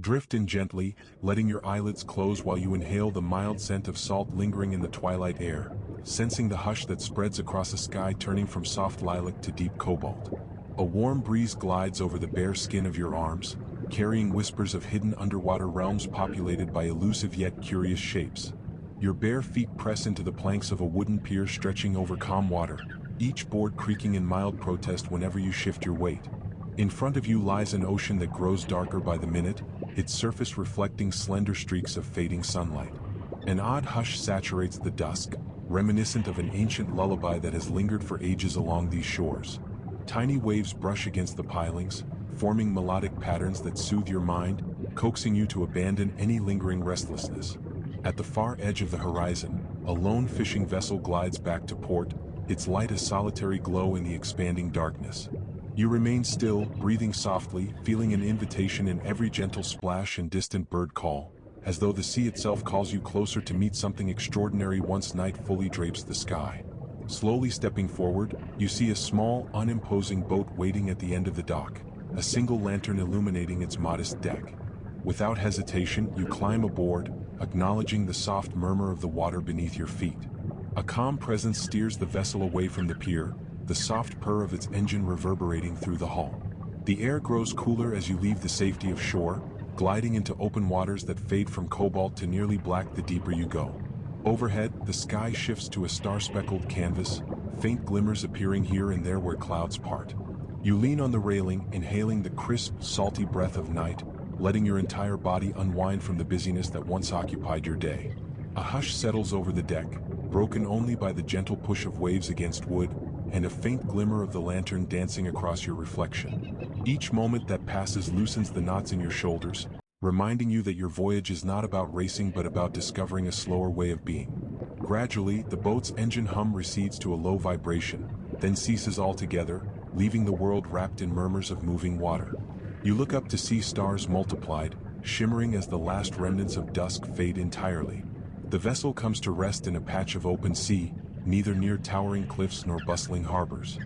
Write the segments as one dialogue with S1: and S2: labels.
S1: Drift in gently, letting your eyelids close while you inhale the mild scent of salt lingering in the twilight air, sensing the hush that spreads across a sky turning from soft lilac to deep cobalt. A warm breeze glides over the bare skin of your arms, carrying whispers of hidden underwater realms populated by elusive yet curious shapes. Your bare feet press into the planks of a wooden pier stretching over calm water, each board creaking in mild protest whenever you shift your weight. In front of you lies an ocean that grows darker by the minute, its surface reflecting slender streaks of fading sunlight. An odd hush saturates the dusk, reminiscent of an ancient lullaby that has lingered for ages along these shores. Tiny waves brush against the pilings, forming melodic patterns that soothe your mind, coaxing you to abandon any lingering restlessness. At the far edge of the horizon, a lone fishing vessel glides back to port, its light a solitary glow in the expanding darkness. You remain still, breathing softly, feeling an invitation in every gentle splash and distant bird call, as though the sea itself calls you closer to meet something extraordinary once night fully drapes the sky. Slowly stepping forward, you see a small, unimposing boat waiting at the end of the dock, a single lantern illuminating its modest deck. Without hesitation, you climb aboard, acknowledging the soft murmur of the water beneath your feet. A calm presence steers the vessel away from the pier, the soft purr of its engine reverberating through the hull. The air grows cooler as you leave the safety of shore, gliding into open waters that fade from cobalt to nearly black the deeper you go. Overhead, the sky shifts to a star-speckled canvas, faint glimmers appearing here and there where clouds part. You lean on the railing, inhaling the crisp, salty breath of night, letting your entire body unwind from the busyness that once occupied your day. A hush settles over the deck, broken only by the gentle push of waves against wood, and a faint glimmer of the lantern dancing across your reflection. Each moment that passes loosens the knots in your shoulders, reminding you that your voyage is not about racing but about discovering a slower way of being. Gradually, the boat's engine hum recedes to a low vibration, then ceases altogether, leaving the world wrapped in murmurs of moving water. You look up to see stars multiplied, shimmering as the last remnants of dusk fade entirely. The vessel comes to rest in a patch of open sea, neither near towering cliffs nor bustling harbors.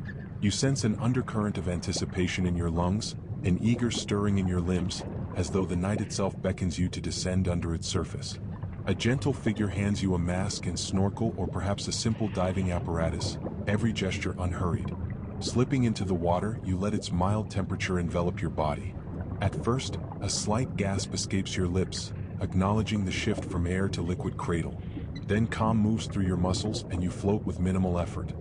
S1: You sense an undercurrent of anticipation in your lungs, an eager stirring in your limbs, as though the night itself beckons you to descend under its surface. A gentle figure hands you a mask and snorkel or perhaps a simple diving apparatus, every gesture unhurried. Slipping into the water, you let its mild temperature envelop your body. At first, a slight gasp escapes your lips, acknowledging the shift from air to liquid cradle. Then calm moves through your muscles and you float with minimal effort.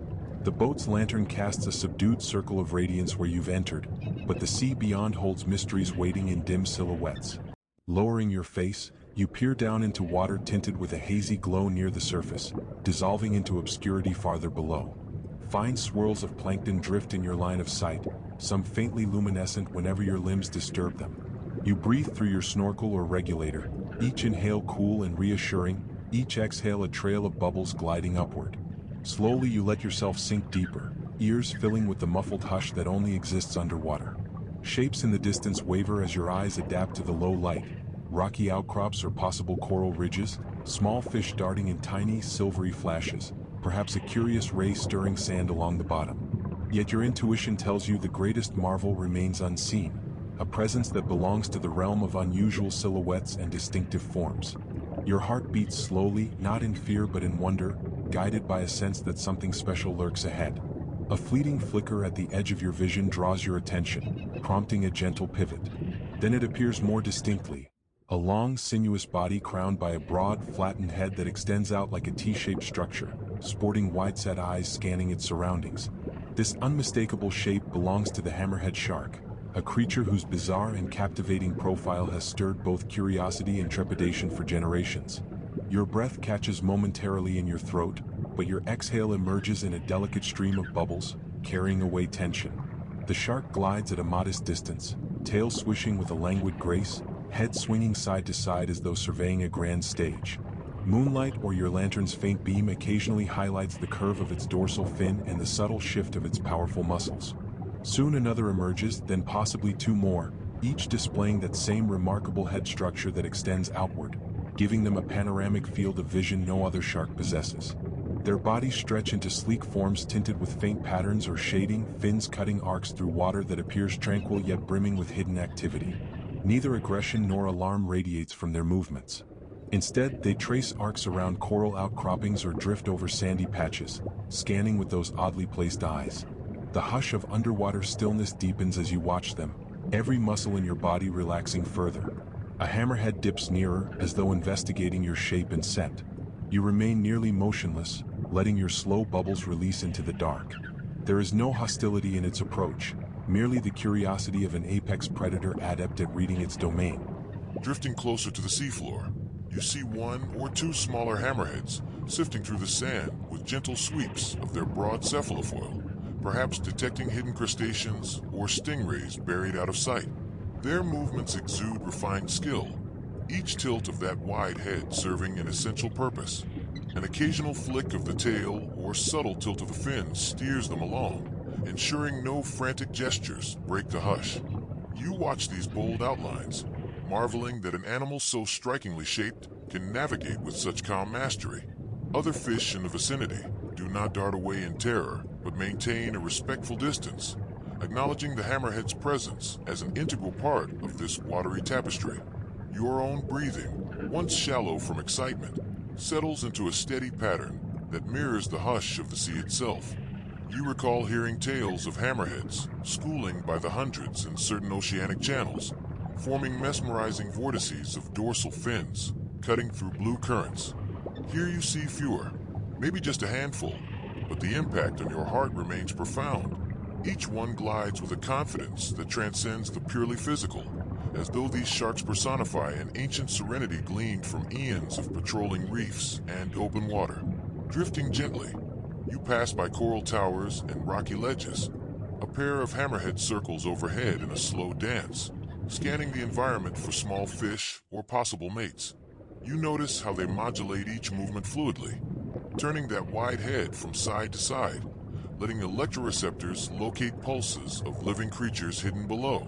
S1: The boat's lantern casts a subdued circle of radiance where you've entered, but the sea beyond holds mysteries waiting in dim silhouettes. Lowering your face, you peer down into water tinted with a hazy glow near the surface, dissolving into obscurity farther below. Fine swirls of plankton drift in your line of sight, some faintly luminescent whenever your limbs disturb them. You breathe through your snorkel or regulator, each inhale cool and reassuring, each exhale a trail of bubbles gliding upward. Slowly you let yourself sink deeper, ears filling with the muffled hush that only exists underwater. Shapes in the distance waver as your eyes adapt to the low light, rocky outcrops or possible coral ridges, small fish darting in tiny, silvery flashes, perhaps a curious ray stirring sand along the bottom. Yet your intuition tells you the greatest marvel remains unseen, a presence that belongs to the realm of unusual silhouettes and distinctive forms. Your heart beats slowly, not in fear but in wonder, guided by a sense that something special lurks ahead. A fleeting flicker at the edge of your vision draws your attention, prompting a gentle pivot. Then it appears more distinctly. A long, sinuous body crowned by a broad, flattened head that extends out like a T-shaped structure, sporting wide-set eyes scanning its surroundings. This unmistakable shape belongs to the hammerhead shark, a creature whose bizarre and captivating profile has stirred both curiosity and trepidation for generations. Your breath catches momentarily in your throat, but your exhale emerges in a delicate stream of bubbles, carrying away tension. The shark glides at a modest distance, tail swishing with a languid grace, head swinging side to side as though surveying a grand stage. Moonlight or your lantern's faint beam occasionally highlights the curve of its dorsal fin and the subtle shift of its powerful muscles. Soon another emerges, then possibly two more, each displaying that same remarkable head structure that extends outward, giving them a panoramic field of vision no other shark possesses. Their bodies stretch into sleek forms tinted with faint patterns or shading, fins cutting arcs through water that appears tranquil yet brimming with hidden activity. Neither aggression nor alarm radiates from their movements. Instead, they trace arcs around coral outcroppings or drift over sandy patches, scanning with those oddly placed eyes. The hush of underwater stillness deepens as you watch them, every muscle in your body relaxing further. A hammerhead dips nearer, as though investigating your shape and scent. You remain nearly motionless, letting your slow bubbles release into the dark. There is no hostility in its approach, merely the curiosity of an apex predator adept at reading its domain.
S2: Drifting closer to the seafloor, you see one or two smaller hammerheads sifting through the sand with gentle sweeps of their broad cephalofoil, perhaps detecting hidden crustaceans or stingrays buried out of sight. Their movements exude refined skill, each tilt of that wide head serving an essential purpose. An occasional flick of the tail or subtle tilt of the fins steers them along, ensuring no frantic gestures break the hush. You watch these bold outlines, marveling that an animal so strikingly shaped can navigate with such calm mastery. Other fish in the vicinity do not dart away in terror, but maintain a respectful distance, acknowledging the hammerhead's presence as an integral part of this watery tapestry. Your own breathing, once shallow from excitement, settles into a steady pattern that mirrors the hush of the sea itself. You recall hearing tales of hammerheads schooling by the hundreds in certain oceanic channels, forming mesmerizing vortices of dorsal fins, cutting through blue currents. Here you see fewer, maybe just a handful, but the impact on your heart remains profound. Each one glides with a confidence that transcends the purely physical, as though these sharks personify an ancient serenity gleaned from eons of patrolling reefs and open water. Drifting gently, you pass by coral towers and rocky ledges. A pair of hammerhead circles overhead in a slow dance, scanning the environment for small fish or possible mates. You notice how they modulate each movement fluidly, turning that wide head from side to side, letting electroreceptors locate pulses of living creatures hidden below.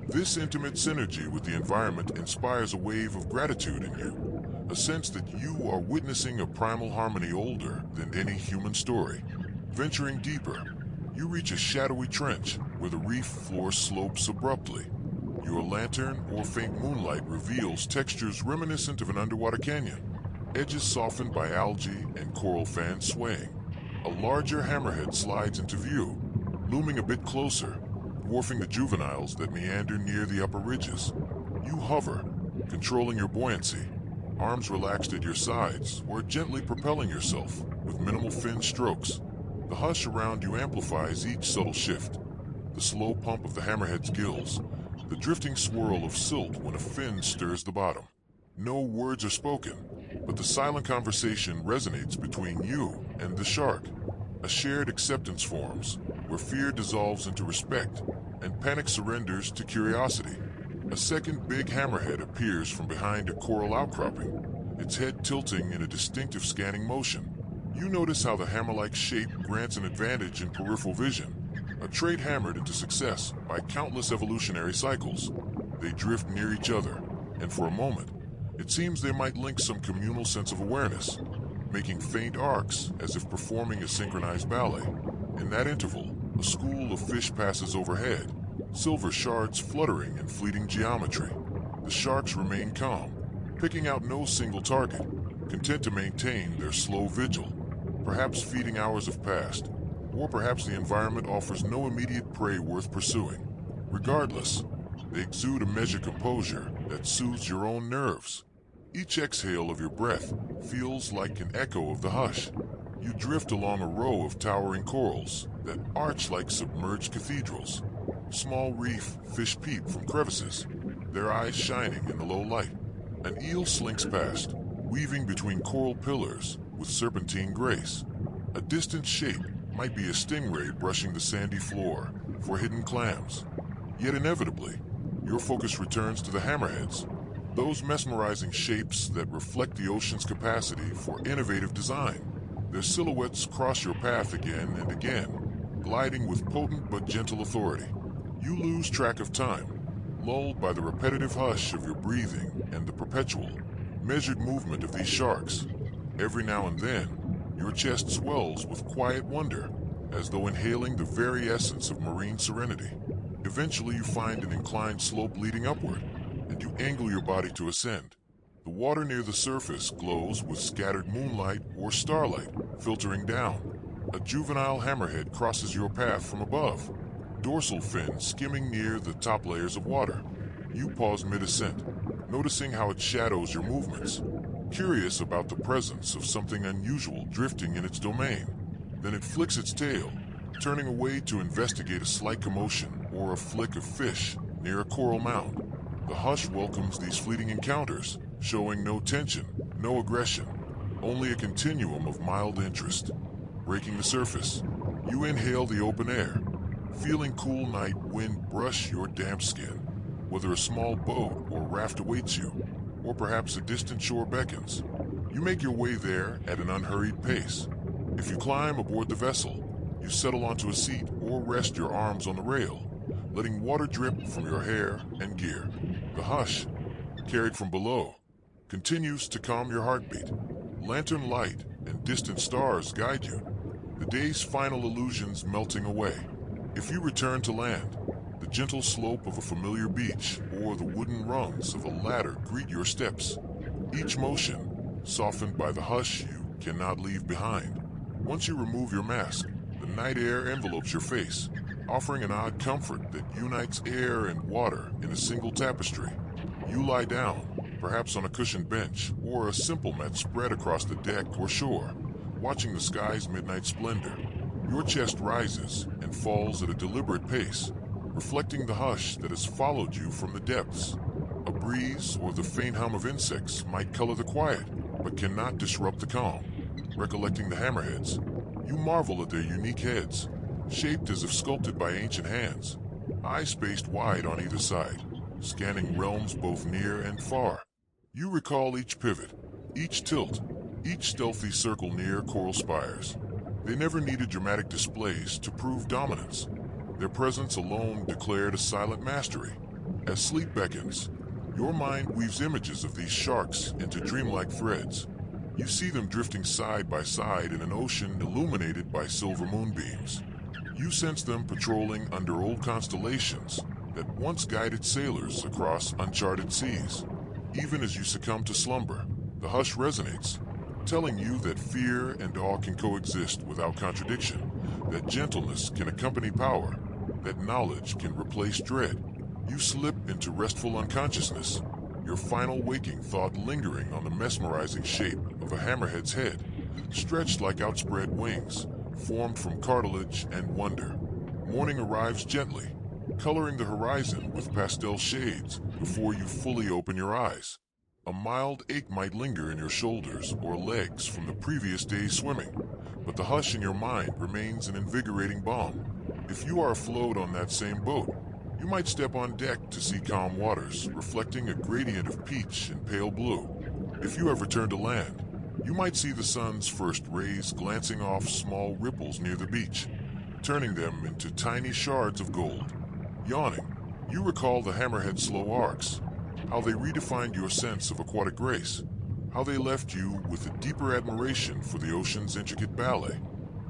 S2: This intimate synergy with the environment inspires a wave of gratitude in you, a sense that you are witnessing a primal harmony older than any human story. Venturing deeper, you reach a shadowy trench where the reef floor slopes abruptly. Your lantern or faint moonlight reveals textures reminiscent of an underwater canyon, edges softened by algae and coral fans swaying. A larger hammerhead slides into view, looming a bit closer, dwarfing the juveniles that meander near the upper ridges. You hover, controlling your buoyancy, arms relaxed at your sides or gently propelling yourself with minimal fin strokes. The hush around you amplifies each subtle shift. The slow pump of the hammerhead's gills, the drifting swirl of silt when a fin stirs the bottom. No words are spoken, but the silent conversation resonates between you and the shark. A shared acceptance forms, where fear dissolves into respect, and panic surrenders to curiosity. A second big hammerhead appears from behind a coral outcropping, its head tilting in a distinctive scanning motion. You notice how the hammer-like shape grants an advantage in peripheral vision, a trait hammered into success by countless evolutionary cycles. They drift near each other, and for a moment, it seems they might link some communal sense of awareness, making faint arcs as if performing a synchronized ballet. In that interval, a school of fish passes overhead, silver shards fluttering in fleeting geometry. The sharks remain calm, picking out no single target, content to maintain their slow vigil. Perhaps feeding hours have passed, or perhaps the environment offers no immediate prey worth pursuing. Regardless, they exude a measured composure that soothes your own nerves. Each exhale of your breath feels like an echo of the hush. You drift along a row of towering corals that arch like submerged cathedrals. Small reef fish peep from crevices, their eyes shining in the low light. An eel slinks past, weaving between coral pillars with serpentine grace. A distant shape might be a stingray brushing the sandy floor for hidden clams. Yet inevitably, your focus returns to the hammerheads, those mesmerizing shapes that reflect the ocean's capacity for innovative design. Their silhouettes cross your path again and again, gliding with potent but gentle authority. You lose track of time, lulled by the repetitive hush of your breathing and the perpetual, measured movement of these sharks. Every now and then, your chest swells with quiet wonder, as though inhaling the very essence of marine serenity. Eventually you find an inclined slope leading upward, and you angle your body to ascend. The water near the surface glows with scattered moonlight or starlight filtering down. A juvenile hammerhead crosses your path from above, dorsal fin skimming near the top layers of water. You pause mid-ascent, noticing how it shadows your movements, curious about the presence of something unusual drifting in its domain. Then it flicks its tail, turning away to investigate a slight commotion or a flick of fish near a coral mound. The hush welcomes these fleeting encounters, showing no tension, no aggression, only a continuum of mild interest. Breaking the surface, you inhale the open air, feeling cool night wind brush your damp skin. Whether a small boat or raft awaits you, or perhaps a distant shore beckons, you make your way there at an unhurried pace. If you climb aboard the vessel, you settle onto a seat or rest your arms on the rail, letting water drip from your hair and gear. The hush, carried from below, continues to calm your heartbeat. Lantern light and distant stars guide you, the day's final illusions melting away. If you return to land, the gentle slope of a familiar beach or the wooden rungs of a ladder greet your steps, each motion softened by the hush you cannot leave behind. Once you remove your mask, the night air envelopes your face, offering an odd comfort that unites air and water in a single tapestry. You lie down, perhaps on a cushioned bench or a simple mat spread across the deck or shore, watching the sky's midnight splendor. Your chest rises and falls at a deliberate pace, reflecting the hush that has followed you from the depths. A breeze or the faint hum of insects might color the quiet, but cannot disrupt the calm. Recollecting the hammerheads, you marvel at their unique heads, shaped as if sculpted by ancient hands, eyes spaced wide on either side, scanning realms both near and far. You recall each pivot, each tilt, each stealthy circle near coral spires. They never needed dramatic displays to prove dominance. Their presence alone declared a silent mastery. As sleep beckons, your mind weaves images of these sharks into dreamlike threads. You see them drifting side by side in an ocean illuminated by silver moonbeams. You sense them patrolling under old constellations that once guided sailors across uncharted seas. Even as you succumb to slumber, the hush resonates, telling you that fear and awe can coexist without contradiction, that gentleness can accompany power, that knowledge can replace dread. You slip into restful unconsciousness, your final waking thought lingering on the mesmerizing shape of a hammerhead's head, stretched like outspread wings, formed from cartilage and wonder. Morning arrives gently, coloring the horizon with pastel shades before you fully open your eyes. A mild ache might linger in your shoulders or legs from the previous day's swimming, but the hush in your mind remains an invigorating balm. If you are afloat on that same boat, you might step on deck to see calm waters, reflecting a gradient of peach and pale blue. If you have returned to land, you might see the sun's first rays glancing off small ripples near the beach, turning them into tiny shards of gold. Yawning, you recall the hammerhead's slow arcs, how they redefined your sense of aquatic grace, how they left you with a deeper admiration for the ocean's intricate ballet.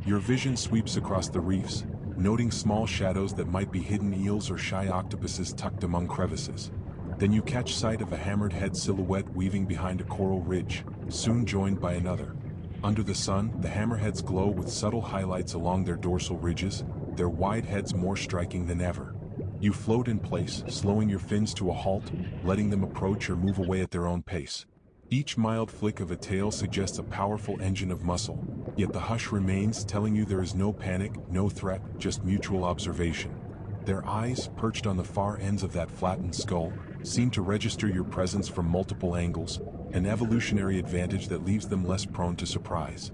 S1: Your vision sweeps across the reefs, noting small shadows that might be hidden eels or shy octopuses tucked among crevices. Then you catch sight of a hammerhead silhouette weaving behind a coral ridge, soon joined by another. Under the sun, the hammerheads glow with subtle highlights along their dorsal ridges, their wide heads more striking than ever. You float in place, slowing your fins to a halt, letting them approach or move away at their own pace. Each mild flick of a tail suggests a powerful engine of muscle, yet the hush remains, telling you there is no panic, no threat, just mutual observation. Their eyes, perched on the far ends of that flattened skull, seem to register your presence from multiple angles, an evolutionary advantage that leaves them less prone to surprise.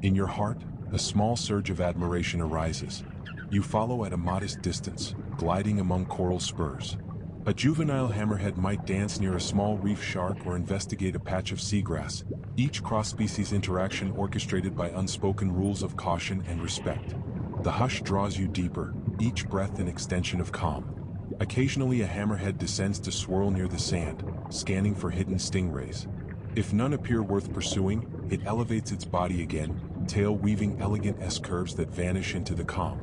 S1: In your heart, a small surge of admiration arises. You follow at a modest distance, gliding among coral spurs. A juvenile hammerhead might dance near a small reef shark or investigate a patch of seagrass, each cross-species interaction orchestrated by unspoken rules of caution and respect. The hush draws you deeper, each breath an extension of calm. Occasionally a hammerhead descends to swirl near the sand, scanning for hidden stingrays. If none appear worth pursuing, it elevates its body again, tail weaving elegant S-curves that vanish into the calm.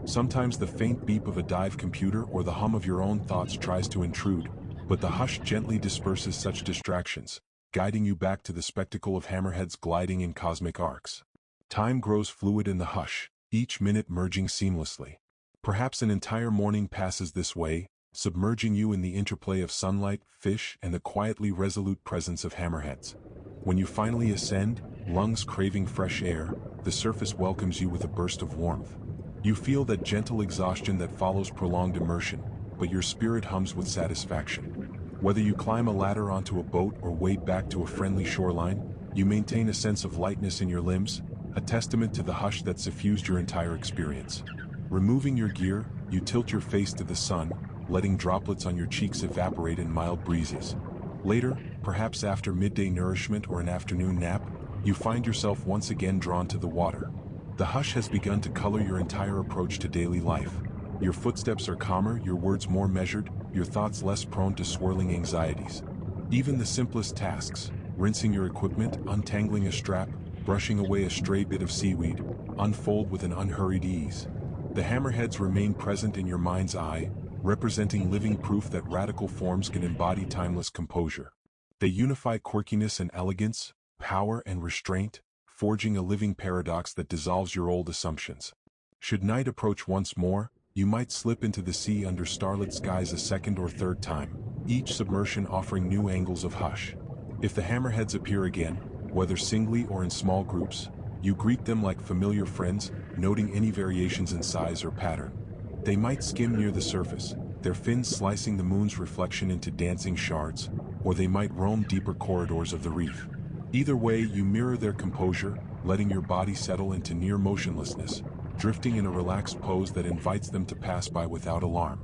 S1: Sometimes the faint beep of a dive computer or the hum of your own thoughts tries to intrude, But the hush gently disperses such distractions, guiding you back to the spectacle of hammerheads gliding in cosmic arcs. Time grows fluid in the hush, each minute merging seamlessly. Perhaps an entire morning passes this way, submerging you in the interplay of sunlight, fish, and the quietly resolute presence of hammerheads. When you finally ascend, lungs craving fresh air, the surface welcomes you with a burst of warmth. You feel that gentle exhaustion that follows prolonged immersion, but your spirit hums with satisfaction. Whether you climb a ladder onto a boat or wade back to a friendly shoreline, you maintain a sense of lightness in your limbs, a testament to the hush that suffused your entire experience. Removing your gear, you tilt your face to the sun, letting droplets on your cheeks evaporate in mild breezes. Later, perhaps after midday nourishment or an afternoon nap, you find yourself once again drawn to the water. The hush has begun to color your entire approach to daily life. Your footsteps are calmer, your words more measured, your thoughts less prone to swirling anxieties. Even the simplest tasks, rinsing your equipment, untangling a strap, brushing away a stray bit of seaweed, unfold with an unhurried ease. The hammerheads remain present in your mind's eye, representing living proof that radical forms can embody timeless composure. They unify quirkiness and elegance, power and restraint, forging a living paradox that dissolves your old assumptions. Should night approach once more, you might slip into the sea under starlit skies a second or third time, each submersion offering new angles of hush. If the hammerheads appear again, whether singly or in small groups, you greet them like familiar friends, noting any variations in size or pattern. They might skim near the surface, their fins slicing the moon's reflection into dancing shards, or they might roam deeper corridors of the reef. Either way, you mirror their composure, letting your body settle into near motionlessness, drifting in a relaxed pose that invites them to pass by without alarm.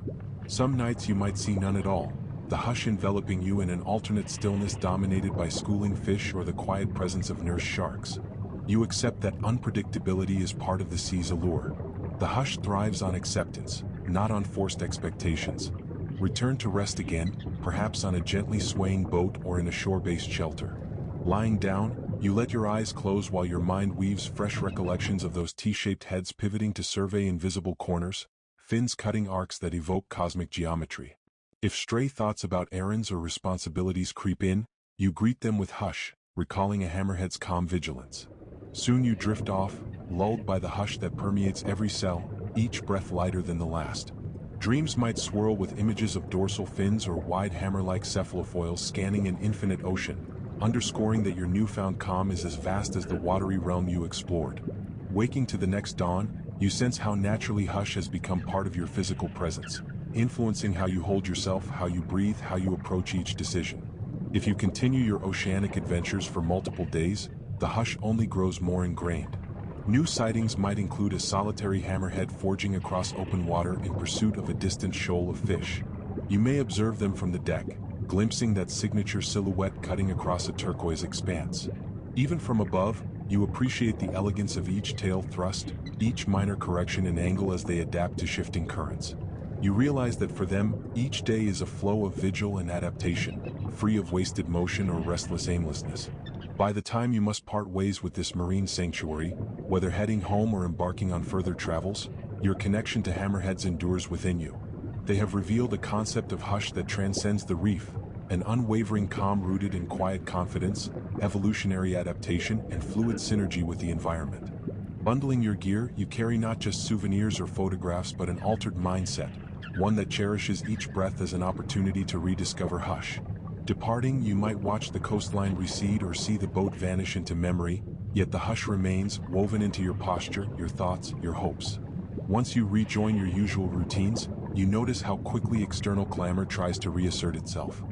S1: Some nights you might see none at all, the hush enveloping you in an alternate stillness dominated by schooling fish or the quiet presence of nurse sharks. You accept that unpredictability is part of the sea's allure. The hush thrives on acceptance, not on forced expectations. Return to rest again, perhaps on a gently swaying boat or in a shore-based shelter. Lying down, you let your eyes close while your mind weaves fresh recollections of those T-shaped heads pivoting to survey invisible corners, fins cutting arcs that evoke cosmic geometry. If stray thoughts about errands or responsibilities creep in, you greet them with hush, recalling a hammerhead's calm vigilance. Soon you drift off, lulled by the hush that permeates every cell, each breath lighter than the last. Dreams might swirl with images of dorsal fins or wide hammer-like cephalofoils scanning an infinite ocean, underscoring that your newfound calm is as vast as the watery realm you explored. Waking to the next dawn, you sense how naturally hush has become part of your physical presence, influencing how you hold yourself, how you breathe, how you approach each decision. If you continue your oceanic adventures for multiple days, the hush only grows more ingrained. New sightings might include a solitary hammerhead forging across open water in pursuit of a distant shoal of fish. You may observe them from the deck, glimpsing that signature silhouette cutting across a turquoise expanse. Even from above, you appreciate the elegance of each tail thrust, each minor correction in angle as they adapt to shifting currents. You realize that for them, each day is a flow of vigil and adaptation, free of wasted motion or restless aimlessness. By the time you must part ways with this marine sanctuary, whether heading home or embarking on further travels, your connection to hammerheads endures within you. They have revealed a concept of hush that transcends the reef, an unwavering calm rooted in quiet confidence, evolutionary adaptation, and fluid synergy with the environment. Bundling your gear, you carry not just souvenirs or photographs but an altered mindset, one that cherishes each breath as an opportunity to rediscover hush. Departing, you might watch the coastline recede or see the boat vanish into memory, yet the hush remains, woven into your posture, your thoughts, your hopes. Once you rejoin your usual routines, you notice how quickly external clamor tries to reassert itself.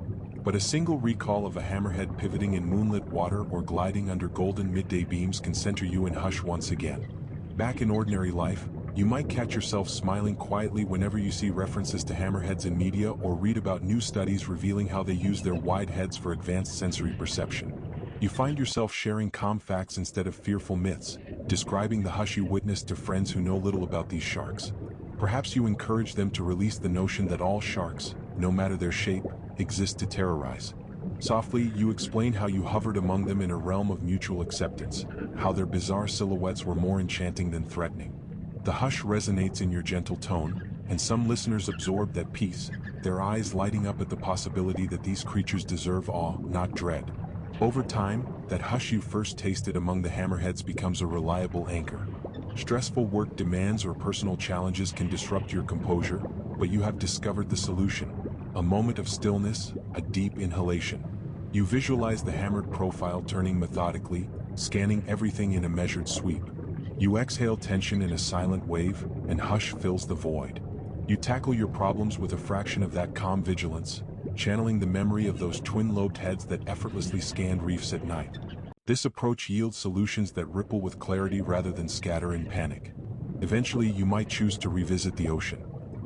S1: But a single recall of a hammerhead pivoting in moonlit water or gliding under golden midday beams can center you in hush once again. Back in ordinary life, you might catch yourself smiling quietly whenever you see references to hammerheads in media or read about new studies revealing how they use their wide heads for advanced sensory perception. You find yourself sharing calm facts instead of fearful myths, describing the hush you witnessed to friends who know little about these sharks. Perhaps you encourage them to release the notion that all sharks, no matter their shape, exist to terrorize. Softly, you explain how you hovered among them in a realm of mutual acceptance, how their bizarre silhouettes were more enchanting than threatening. The hush resonates in your gentle tone, and some listeners absorb that peace, their eyes lighting up at the possibility that these creatures deserve awe, not dread. Over time, that hush you first tasted among the hammerheads becomes a reliable anchor. Stressful work demands or personal challenges can disrupt your composure, but you have discovered the solution. A moment of stillness, a deep inhalation. You visualize the hammered profile turning methodically, scanning everything in a measured sweep. You exhale tension in a silent wave, and hush fills the void. You tackle your problems with a fraction of that calm vigilance, channeling the memory of those twin-lobed heads that effortlessly scanned reefs at night. This approach yields solutions that ripple with clarity rather than scatter in panic. Eventually, you might choose to revisit the ocean.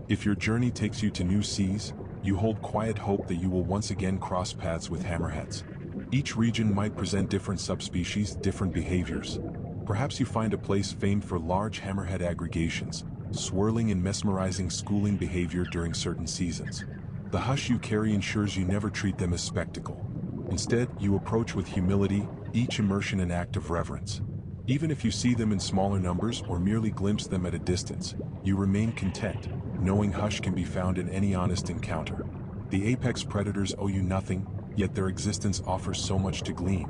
S1: If your journey takes you to new seas, you hold quiet hope that you will once again cross paths with hammerheads. Each region might present different subspecies, different behaviors. Perhaps you find a place famed for large hammerhead aggregations, swirling and mesmerizing schooling behavior during certain seasons. The hush you carry ensures you never treat them as spectacle. Instead, you approach with humility, each immersion an act of reverence. Even if you see them in smaller numbers or merely glimpse them at a distance, you remain content, knowing hush can be found in any honest encounter. The apex predators owe you nothing, yet their existence offers so much to glean.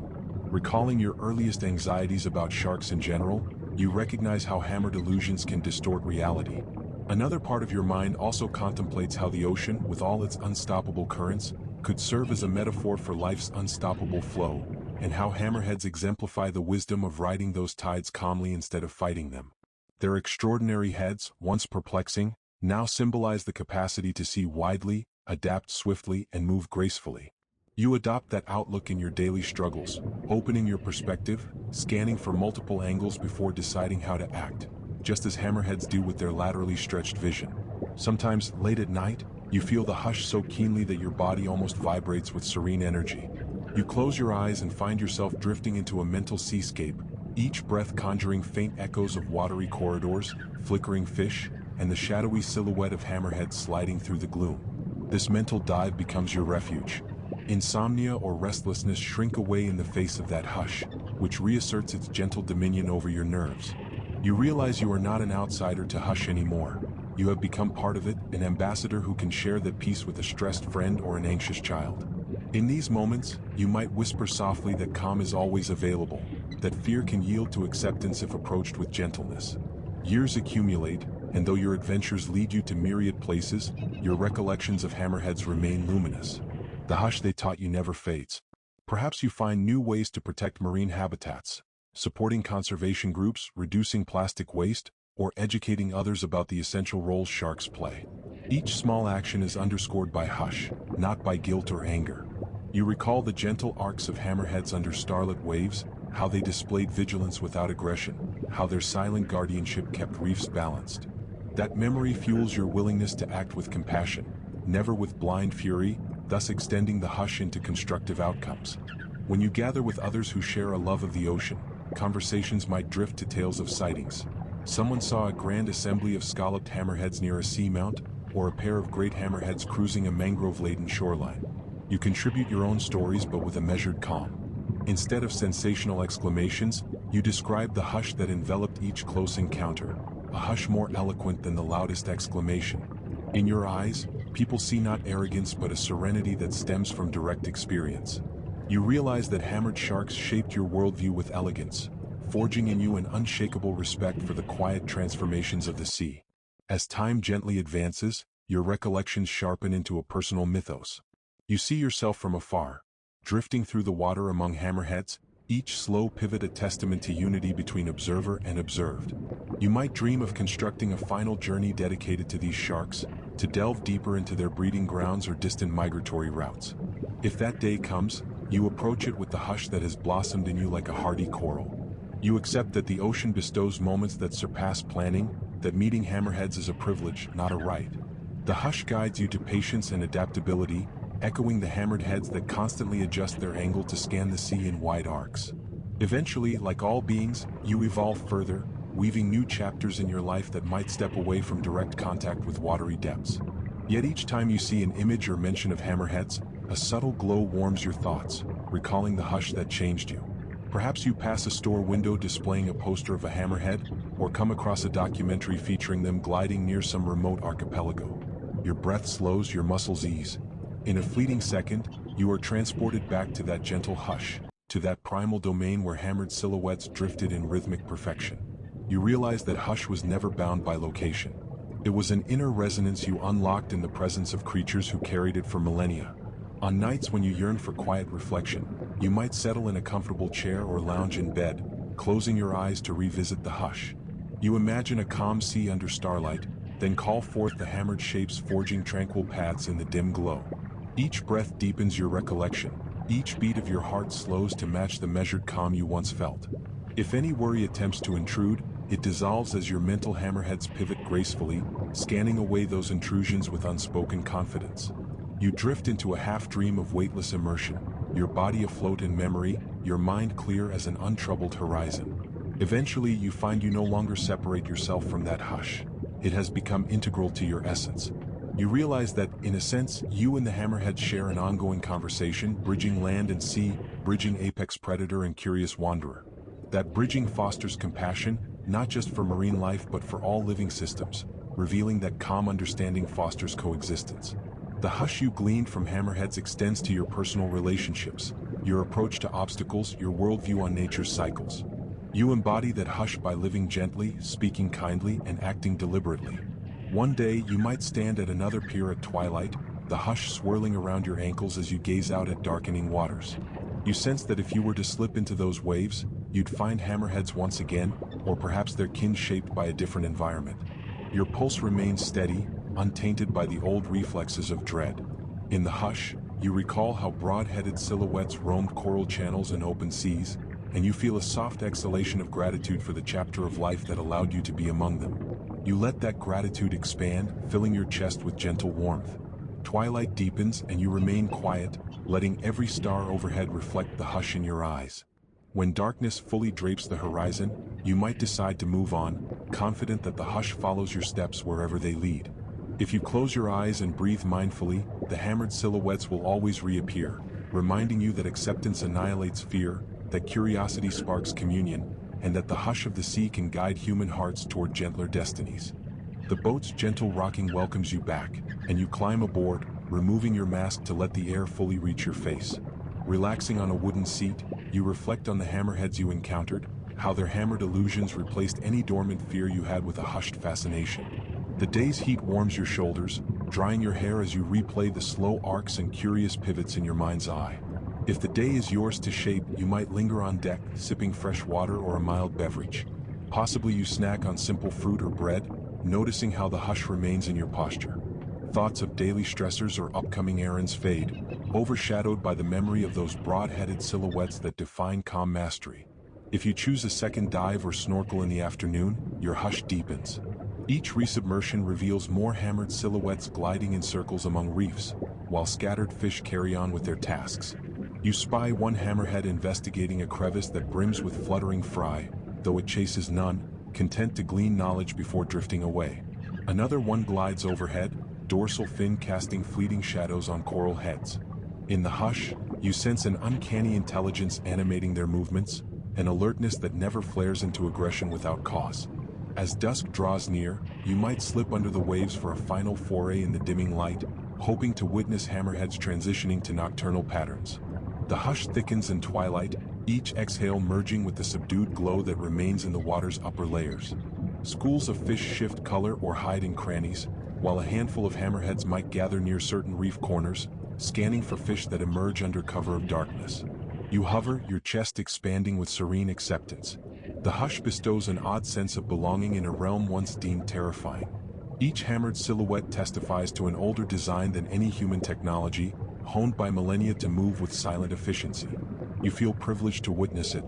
S1: Recalling your earliest anxieties about sharks in general, you recognize how hammered illusions can distort reality. Another part of your mind also contemplates how the ocean, with all its unstoppable currents, could serve as a metaphor for life's unstoppable flow, and how hammerheads exemplify the wisdom of riding those tides calmly instead of fighting them. Their extraordinary heads, once perplexing, now symbolize the capacity to see widely, adapt swiftly, and move gracefully. You adopt that outlook in your daily struggles, opening your perspective, scanning for multiple angles before deciding how to act, just as hammerheads do with their laterally stretched vision. Sometimes, late at night, you feel the hush so keenly that your body almost vibrates with serene energy. You close your eyes and find yourself drifting into a mental seascape, each breath conjuring faint echoes of watery corridors, flickering fish, and the shadowy silhouette of hammerheads sliding through the gloom. This mental dive becomes your refuge. Insomnia or restlessness shrink away in the face of that hush, which reasserts its gentle dominion over your nerves. You realize you are not an outsider to hush anymore. You have become part of it, an ambassador who can share that peace with a stressed friend or an anxious child. In these moments, you might whisper softly that calm is always available, that fear can yield to acceptance if approached with gentleness. Years accumulate, and though your adventures lead you to myriad places, your recollections of hammerheads remain luminous. The hush they taught you never fades. Perhaps you find new ways to protect marine habitats, supporting conservation groups, reducing plastic waste, or educating others about the essential roles sharks play. Each small action is underscored by hush, not by guilt or anger. You recall the gentle arcs of hammerheads under starlit waves, how they displayed vigilance without aggression, how their silent guardianship kept reefs balanced. That memory fuels your willingness to act with compassion, never with blind fury, thus extending the hush into constructive outcomes. When you gather with others who share a love of the ocean, conversations might drift to tales of sightings. Someone saw a grand assembly of scalloped hammerheads near a seamount, or a pair of great hammerheads cruising a mangrove-laden shoreline. You contribute your own stories but with a measured calm. Instead of sensational exclamations, you describe the hush that enveloped each close encounter, a hush more eloquent than the loudest exclamation. In your eyes, people see not arrogance but a serenity that stems from direct experience. You realize that hammered sharks shaped your worldview with elegance, forging in you an unshakable respect for the quiet transformations of the sea. As time gently advances, your recollections sharpen into a personal mythos. You see yourself from afar, drifting through the water among hammerheads, each slow pivot a testament to unity between observer and observed. You might dream of constructing a final journey dedicated to these sharks, to delve deeper into their breeding grounds or distant migratory routes. If that day comes, you approach it with the hush that has blossomed in you like a hardy coral. You accept that the ocean bestows moments that surpass planning, that meeting hammerheads is a privilege, not a right. The hush guides you to patience and adaptability, echoing the hammered heads that constantly adjust their angle to scan the sea in wide arcs. Eventually, like all beings, you evolve further, weaving new chapters in your life that might step away from direct contact with watery depths. Yet each time you see an image or mention of hammerheads, a subtle glow warms your thoughts, recalling the hush that changed you. Perhaps you pass a store window displaying a poster of a hammerhead, or come across a documentary featuring them gliding near some remote archipelago. Your breath slows, your muscles ease. In a fleeting second, you are transported back to that gentle hush, to that primal domain where hammered silhouettes drifted in rhythmic perfection. You realize that hush was never bound by location. It was an inner resonance you unlocked in the presence of creatures who carried it for millennia. On nights when you yearn for quiet reflection, you might settle in a comfortable chair or lounge in bed, closing your eyes to revisit the hush. You imagine a calm sea under starlight, then call forth the hammered shapes forging tranquil paths in the dim glow. Each breath deepens your recollection. Each beat of your heart slows to match the measured calm you once felt. If any worry attempts to intrude, it dissolves as your mental hammerheads pivot gracefully, scanning away those intrusions with unspoken confidence. You drift into a half-dream of weightless immersion, your body afloat in memory, your mind clear as an untroubled horizon. Eventually, you find you no longer separate yourself from that hush. It has become integral to your essence. You realize that, in a sense, you and the hammerhead share an ongoing conversation, bridging land and sea, bridging apex predator and curious wanderer. That bridging fosters compassion, not just for marine life but for all living systems, revealing that calm understanding fosters coexistence. The hush you gleaned from hammerheads extends to your personal relationships, your approach to obstacles, your worldview on nature's cycles. You embody that hush by living gently, speaking kindly, and acting deliberately. One day, you might stand at another pier at twilight, the hush swirling around your ankles as you gaze out at darkening waters. You sense that if you were to slip into those waves, you'd find hammerheads once again, or perhaps their kin shaped by a different environment. Your pulse remains steady, untainted by the old reflexes of dread. In the hush, you recall how broad-headed silhouettes roamed coral channels and open seas, and you feel a soft exhalation of gratitude for the chapter of life that allowed you to be among them. You let that gratitude expand, filling your chest with gentle warmth. Twilight deepens and you remain quiet, letting every star overhead reflect the hush in your eyes. When darkness fully drapes the horizon, you might decide to move on, confident that the hush follows your steps wherever they lead. If you close your eyes and breathe mindfully, the hammered silhouettes will always reappear, reminding you that acceptance annihilates fear, that curiosity sparks communion, and that the hush of the sea can guide human hearts toward gentler destinies. The boat's gentle rocking welcomes you back, and you climb aboard, removing your mask to let the air fully reach your face. Relaxing on a wooden seat, you reflect on the hammerheads you encountered, how their hammered illusions replaced any dormant fear you had with a hushed fascination. The day's heat warms your shoulders, drying your hair as you replay the slow arcs and curious pivots in your mind's eye. If the day is yours to shape, you might linger on deck, sipping fresh water or a mild beverage. Possibly you snack on simple fruit or bread, noticing how the hush remains in your posture. Thoughts of daily stressors or upcoming errands fade, overshadowed by the memory of those broad-headed silhouettes that define calm mastery. If you choose a second dive or snorkel in the afternoon, your hush deepens. Each resubmersion reveals more hammered silhouettes gliding in circles among reefs, while scattered fish carry on with their tasks. You spy one hammerhead investigating a crevice that brims with fluttering fry, though it chases none, content to glean knowledge before drifting away. Another one glides overhead, dorsal fin casting fleeting shadows on coral heads. In the hush, you sense an uncanny intelligence animating their movements, an alertness that never flares into aggression without cause. As dusk draws near, you might slip under the waves for a final foray in the dimming light, hoping to witness hammerheads transitioning to nocturnal patterns. The hush thickens in twilight, each exhale merging with the subdued glow that remains in the water's upper layers. Schools of fish shift color or hide in crannies, while a handful of hammerheads might gather near certain reef corners, scanning for fish that emerge under cover of darkness. You hover, your chest expanding with serene acceptance. The hush bestows an odd sense of belonging in a realm once deemed terrifying. Each hammered silhouette testifies to an older design than any human technology, honed by millennia to move with silent efficiency. You feel privileged to witness it.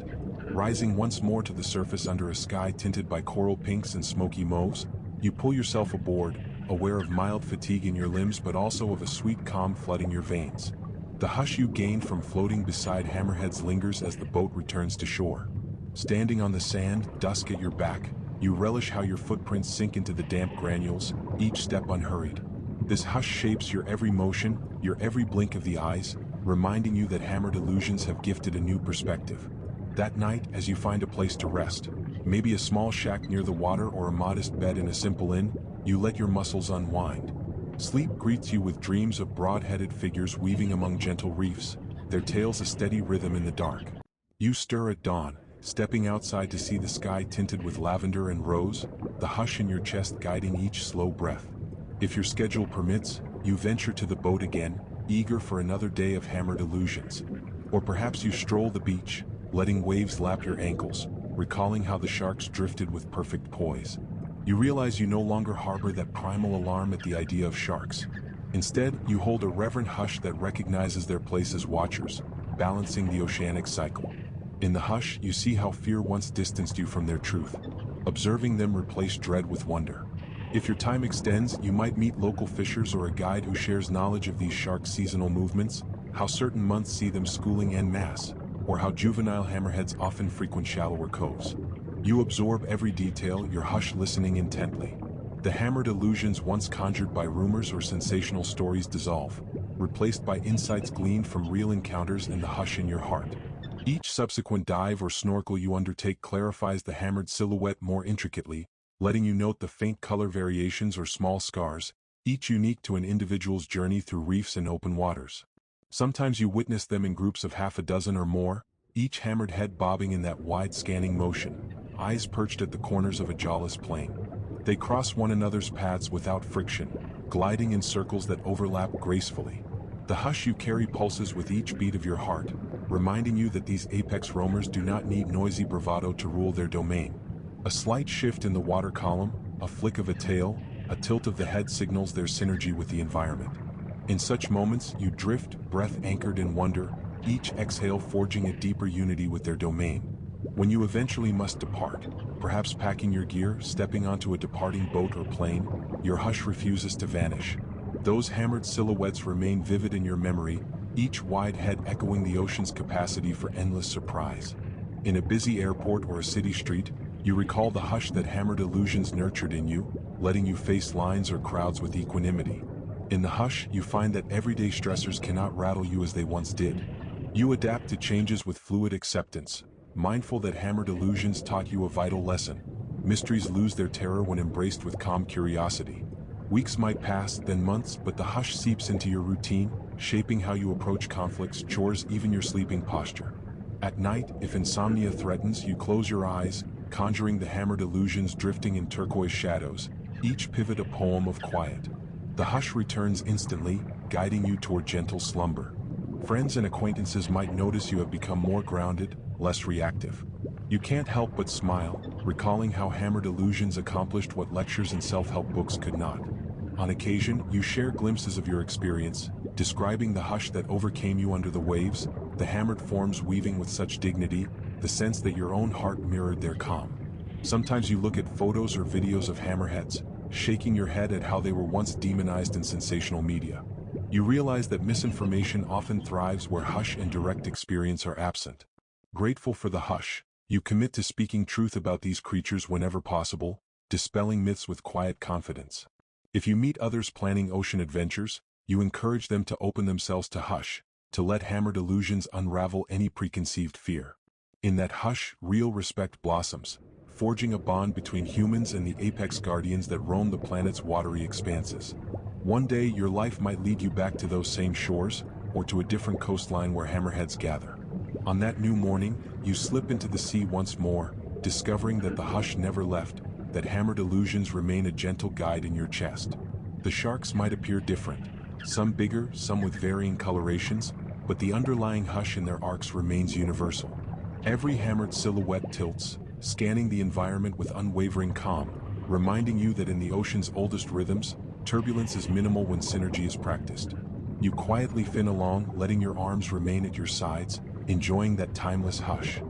S1: Rising once more to the surface under a sky tinted by coral pinks and smoky mauves, you pull yourself aboard, aware of mild fatigue in your limbs but also of a sweet calm flooding your veins. The hush you gain from floating beside hammerheads lingers as the boat returns to shore. Standing on the sand, dusk at your back, you relish how your footprints sink into the damp granules, each step unhurried. This hush shapes your every motion, your every blink of the eyes, reminding you that hammered illusions have gifted a new perspective. That night, as you find a place to rest, maybe a small shack near the water or a modest bed in a simple inn, you let your muscles unwind. Sleep greets you with dreams of broad-headed figures weaving among gentle reefs, their tails a steady rhythm in the dark. You stir at dawn, stepping outside to see the sky tinted with lavender and rose, the hush in your chest guiding each slow breath. If your schedule permits, you venture to the boat again, eager for another day of hammered illusions. Or perhaps you stroll the beach, letting waves lap your ankles, recalling how the sharks drifted with perfect poise. You realize you no longer harbor that primal alarm at the idea of sharks. Instead, you hold a reverent hush that recognizes their place as watchers, balancing the oceanic cycle. In the hush, you see how fear once distanced you from their truth. Observing them replace dread with wonder. If your time extends, you might meet local fishers or a guide who shares knowledge of these sharks' seasonal movements, how certain months see them schooling en masse, or how juvenile hammerheads often frequent shallower coves. You absorb every detail, your hush listening intently. The hammered illusions once conjured by rumors or sensational stories dissolve, replaced by insights gleaned from real encounters and the hush in your heart. Each subsequent dive or snorkel you undertake clarifies the hammered silhouette more intricately, letting you note the faint color variations or small scars, each unique to an individual's journey through reefs and open waters. Sometimes you witness them in groups of half a dozen or more, each hammered head bobbing in that wide scanning motion, eyes perched at the corners of a jawless plain. They cross one another's paths without friction, gliding in circles that overlap gracefully. The hush you carry pulses with each beat of your heart, reminding you that these apex roamers do not need noisy bravado to rule their domain. A slight shift in the water column, a flick of a tail, a tilt of the head signals their synergy with the environment. In such moments, you drift, breath anchored in wonder, each exhale forging a deeper unity with their domain. When you eventually must depart, perhaps packing your gear, stepping onto a departing boat or plane, your hush refuses to vanish. Those hammered silhouettes remain vivid in your memory, each wide head echoing the ocean's capacity for endless surprise. In a busy airport or a city street, you recall the hush that hammered illusions nurtured in you, letting you face lines or crowds with equanimity. In the hush, you find that everyday stressors cannot rattle you as they once did. You adapt to changes with fluid acceptance, mindful that hammered illusions taught you a vital lesson. Mysteries lose their terror when embraced with calm curiosity. Weeks might pass, then months, but the hush seeps into your routine, shaping how you approach conflicts, chores, even your sleeping posture. At night, if insomnia threatens, you close your eyes, conjuring the hammered illusions drifting in turquoise shadows, each pivot a poem of quiet. The hush returns instantly, guiding you toward gentle slumber. Friends and acquaintances might notice you have become more grounded, less reactive. You can't help but smile, recalling how hammered illusions accomplished what lectures and self-help books could not. On occasion, you share glimpses of your experience, describing the hush that overcame you under the waves, the hammered forms weaving with such dignity, the sense that your own heart mirrored their calm. Sometimes you look at photos or videos of hammerheads, shaking your head at how they were once demonized in sensational media. You realize that misinformation often thrives where hush and direct experience are absent. Grateful for the hush, you commit to speaking truth about these creatures whenever possible, dispelling myths with quiet confidence. If you meet others planning ocean adventures, you encourage them to open themselves to hush, to let hammered illusions unravel any preconceived fear. In that hush, real respect blossoms, forging a bond between humans and the apex guardians that roam the planet's watery expanses. One day, your life might lead you back to those same shores, or to a different coastline where hammerheads gather. On that new morning, you slip into the sea once more, discovering that the hush never left, that hammered illusions remain a gentle guide in your chest. The sharks might appear different, some bigger, some with varying colorations, but the underlying hush in their arcs remains universal. Every hammered silhouette tilts, scanning the environment with unwavering calm, reminding you that in the ocean's oldest rhythms, turbulence is minimal when synergy is practiced. You quietly fin along, letting your arms remain at your sides, enjoying that timeless hush.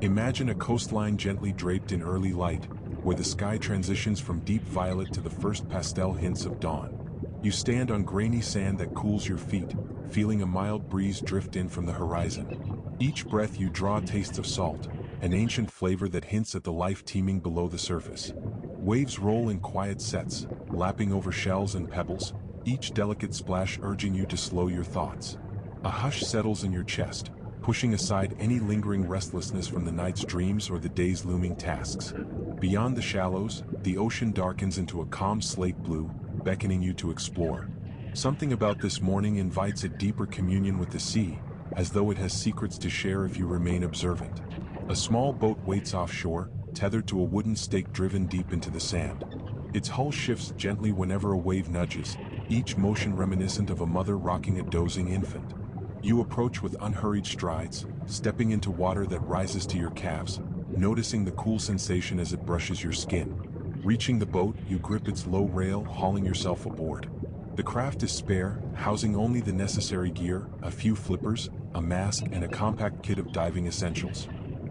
S1: Imagine a coastline gently draped in early light, where the sky transitions from deep violet to the first pastel hints of dawn. You stand on grainy sand that cools your feet, feeling a mild breeze drift in from the horizon. Each breath you draw tastes of salt, an ancient flavor that hints at the life teeming below the surface. Waves roll in quiet sets, lapping over shells and pebbles, each delicate splash urging you to slow your thoughts. A hush settles in your chest, pushing aside any lingering restlessness from the night's dreams or the day's looming tasks. Beyond the shallows, the ocean darkens into a calm slate blue, beckoning you to explore. Something about this morning invites a deeper communion with the sea, as though it has secrets to share if you remain observant. A small boat waits offshore, tethered to a wooden stake driven deep into the sand. Its hull shifts gently whenever a wave nudges, each motion reminiscent of a mother rocking a dozing infant. You approach with unhurried strides, stepping into water that rises to your calves, noticing the cool sensation as it brushes your skin. Reaching the boat, you grip its low rail, hauling yourself aboard. The craft is spare, housing only the necessary gear, a few flippers, a mask, and a compact kit of diving essentials.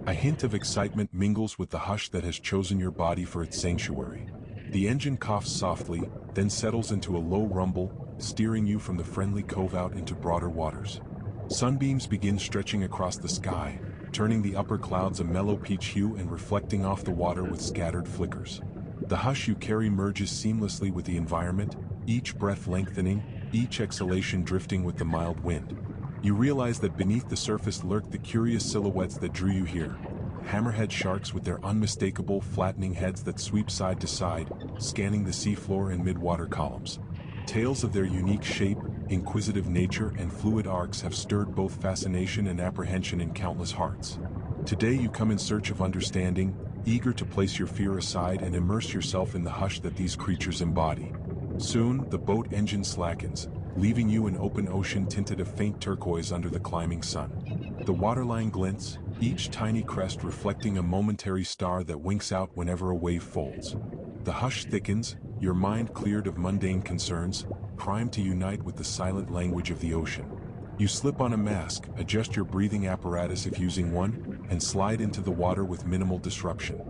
S1: A hint of excitement mingles with the hush that has chosen your body for its sanctuary. The engine coughs softly, then settles into a low rumble, steering you from the friendly cove out into broader waters. Sunbeams begin stretching across the sky, turning the upper clouds a mellow peach hue and reflecting off the water with scattered flickers. The hush you carry merges seamlessly with the environment, each breath lengthening, each exhalation drifting with the mild wind. You realize that beneath the surface lurk the curious silhouettes that drew you here. Hammerhead sharks with their unmistakable, flattening heads that sweep side to side, scanning the seafloor and midwater columns. Tales of their unique shape, inquisitive nature, and fluid arcs have stirred both fascination and apprehension in countless hearts. Today you come in search of understanding, eager to place your fear aside and immerse yourself in the hush that these creatures embody. Soon, the boat engine slackens, leaving you in open ocean tinted a faint turquoise under the climbing sun. The waterline glints, each tiny crest reflecting a momentary star that winks out whenever a wave folds. The hush thickens, your mind cleared of mundane concerns, primed to unite with the silent language of the ocean. You slip on a mask, adjust your breathing apparatus if using one, and slide into the water with minimal disruption.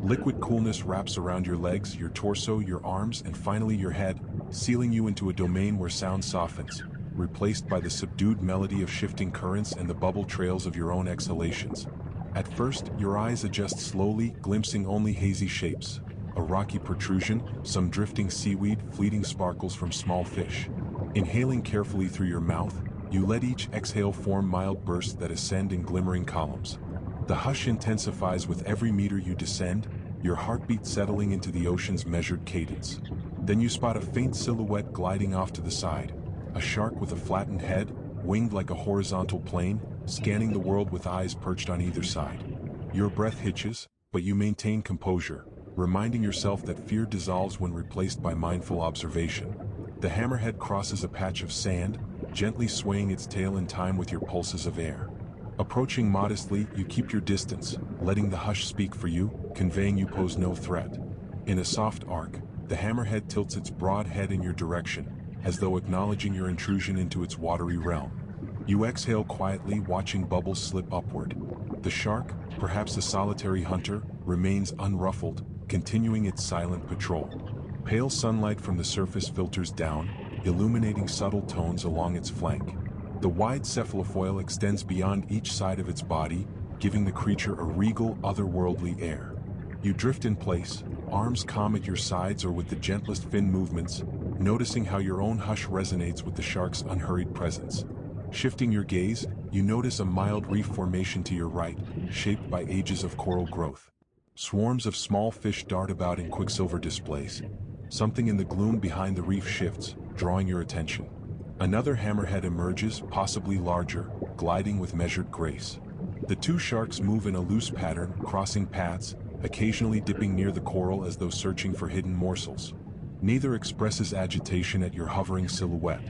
S1: Liquid coolness wraps around your legs, your torso, your arms, and finally your head, sealing you into a domain where sound softens, replaced by the subdued melody of shifting currents and the bubble trails of your own exhalations. At first, your eyes adjust slowly, glimpsing only hazy shapes. A rocky protrusion, some drifting seaweed, fleeting sparkles from small fish. Inhaling carefully through your mouth, you let each exhale form mild bursts that ascend in glimmering columns. The hush intensifies with every meter you descend, your heartbeat settling into the ocean's measured cadence. Then you spot a faint silhouette gliding off to the side, a shark with a flattened head, winged like a horizontal plane, scanning the world with eyes perched on either side. Your breath hitches, but you maintain composure, reminding yourself that fear dissolves when replaced by mindful observation. The hammerhead crosses a patch of sand, gently swaying its tail in time with your pulses of air. Approaching modestly, you keep your distance, letting the hush speak for you, conveying you pose no threat. In a soft arc, the hammerhead tilts its broad head in your direction, as though acknowledging your intrusion into its watery realm. You exhale quietly, watching bubbles slip upward. The shark, perhaps a solitary hunter, remains unruffled, continuing its silent patrol. Pale sunlight from the surface filters down, illuminating subtle tones along its flank. The wide cephalofoil extends beyond each side of its body, giving the creature a regal, otherworldly air. You drift in place, arms calm at your sides or with the gentlest fin movements, noticing how your own hush resonates with the shark's unhurried presence. Shifting your gaze, you notice a mild reef formation to your right, shaped by ages of coral growth. Swarms of small fish dart about in quicksilver displays. Something in the gloom behind the reef shifts, drawing your attention. Another hammerhead emerges, possibly larger, gliding with measured grace. The two sharks move in a loose pattern, crossing paths, occasionally dipping near the coral as though searching for hidden morsels. Neither expresses agitation at your hovering silhouette.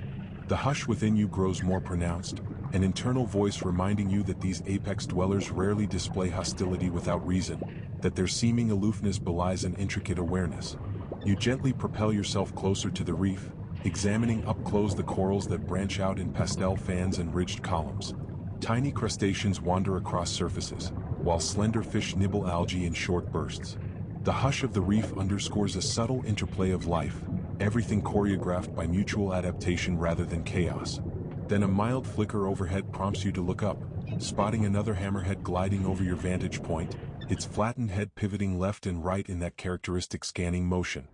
S1: The hush within you grows more pronounced, an internal voice reminding you that these apex dwellers rarely display hostility without reason, that their seeming aloofness belies an intricate awareness. You gently propel yourself closer to the reef, examining up close the corals that branch out in pastel fans and ridged columns. Tiny crustaceans wander across surfaces, while slender fish nibble algae in short bursts. The hush of the reef underscores a subtle interplay of life, everything choreographed by mutual adaptation rather than chaos. Then a mild flicker overhead prompts you to look up, spotting another hammerhead gliding over your vantage point, its flattened head pivoting left and right in that characteristic scanning motion.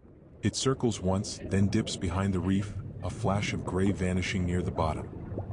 S1: It circles once, then dips behind the reef, a flash of gray vanishing near the bottom.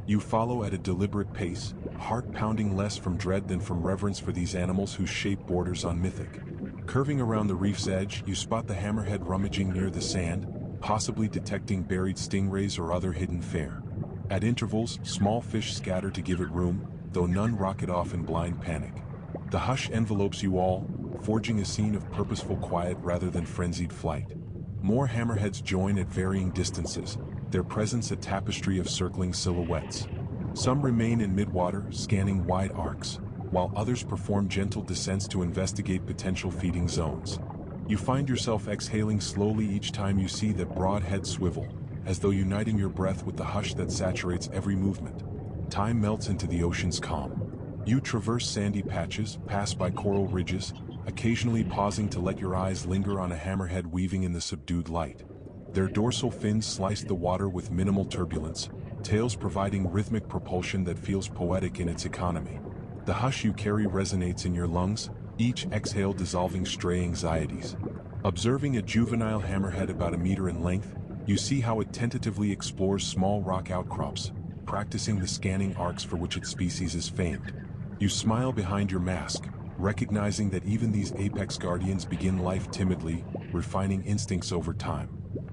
S1: You follow at a deliberate pace, heart pounding less from dread than from reverence for these animals whose shape borders on mythic. Curving around the reef's edge, you spot the hammerhead rummaging near the sand, possibly detecting buried stingrays or other hidden fare. At intervals, small fish scatter to give it room, though none rocket off in blind panic. The hush envelopes you all, forging a scene of purposeful quiet rather than frenzied flight. More hammerheads join at varying distances, their presence a tapestry of circling silhouettes. Some remain in midwater, scanning wide arcs, while others perform gentle descents to investigate potential feeding zones. You find yourself exhaling slowly each time you see that broad head swivel, as though uniting your breath with the hush that saturates every movement. Time melts into the ocean's calm. You traverse sandy patches, pass by coral ridges, occasionally pausing to let your eyes linger on a hammerhead weaving in the subdued light. Their dorsal fins slice the water with minimal turbulence, tails providing rhythmic propulsion that feels poetic in its economy. The hush you carry resonates in your lungs, each exhale dissolving stray anxieties. Observing a juvenile hammerhead about a meter in length, you see how it tentatively explores small rock outcrops, practicing the scanning arcs for which its species is famed. You smile behind your mask, recognizing that even these apex guardians begin life timidly, refining instincts over time.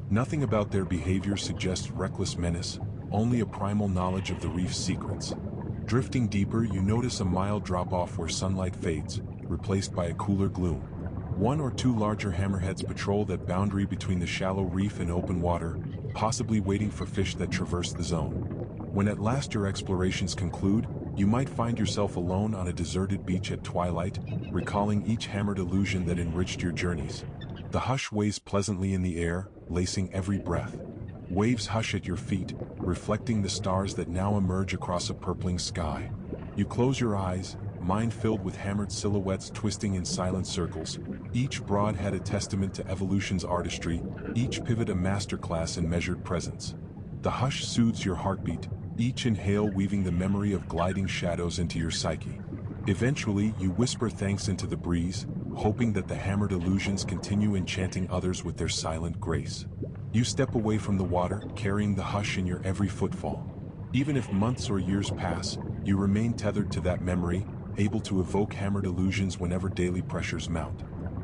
S1: Nothing about their behavior suggests reckless menace, only a primal knowledge of the reef's secrets. Drifting deeper, you notice a mild drop-off where sunlight fades, replaced by a cooler gloom. One or two larger hammerheads patrol that boundary between the shallow reef and open water, possibly waiting for fish that traverse the zone. When at last your explorations conclude, you might find yourself alone on a deserted beach at twilight, recalling each hammered illusion that enriched your journeys. The hush weighs pleasantly in the air, lacing every breath. Waves hush at your feet, reflecting the stars that now emerge across a purpling sky. You close your eyes, mind filled with hammered silhouettes twisting in silent circles, each broadhead a testament to evolution's artistry, each pivot a masterclass in measured presence. The hush soothes your heartbeat, each inhale weaving the memory of gliding shadows into your psyche. Eventually, you whisper thanks into the breeze, hoping that the hammered illusions continue enchanting others with their silent grace. You step away from the water, carrying the hush in your every footfall. Even if months or years pass, you remain tethered to that memory, able to evoke hammered illusions whenever daily pressures mount.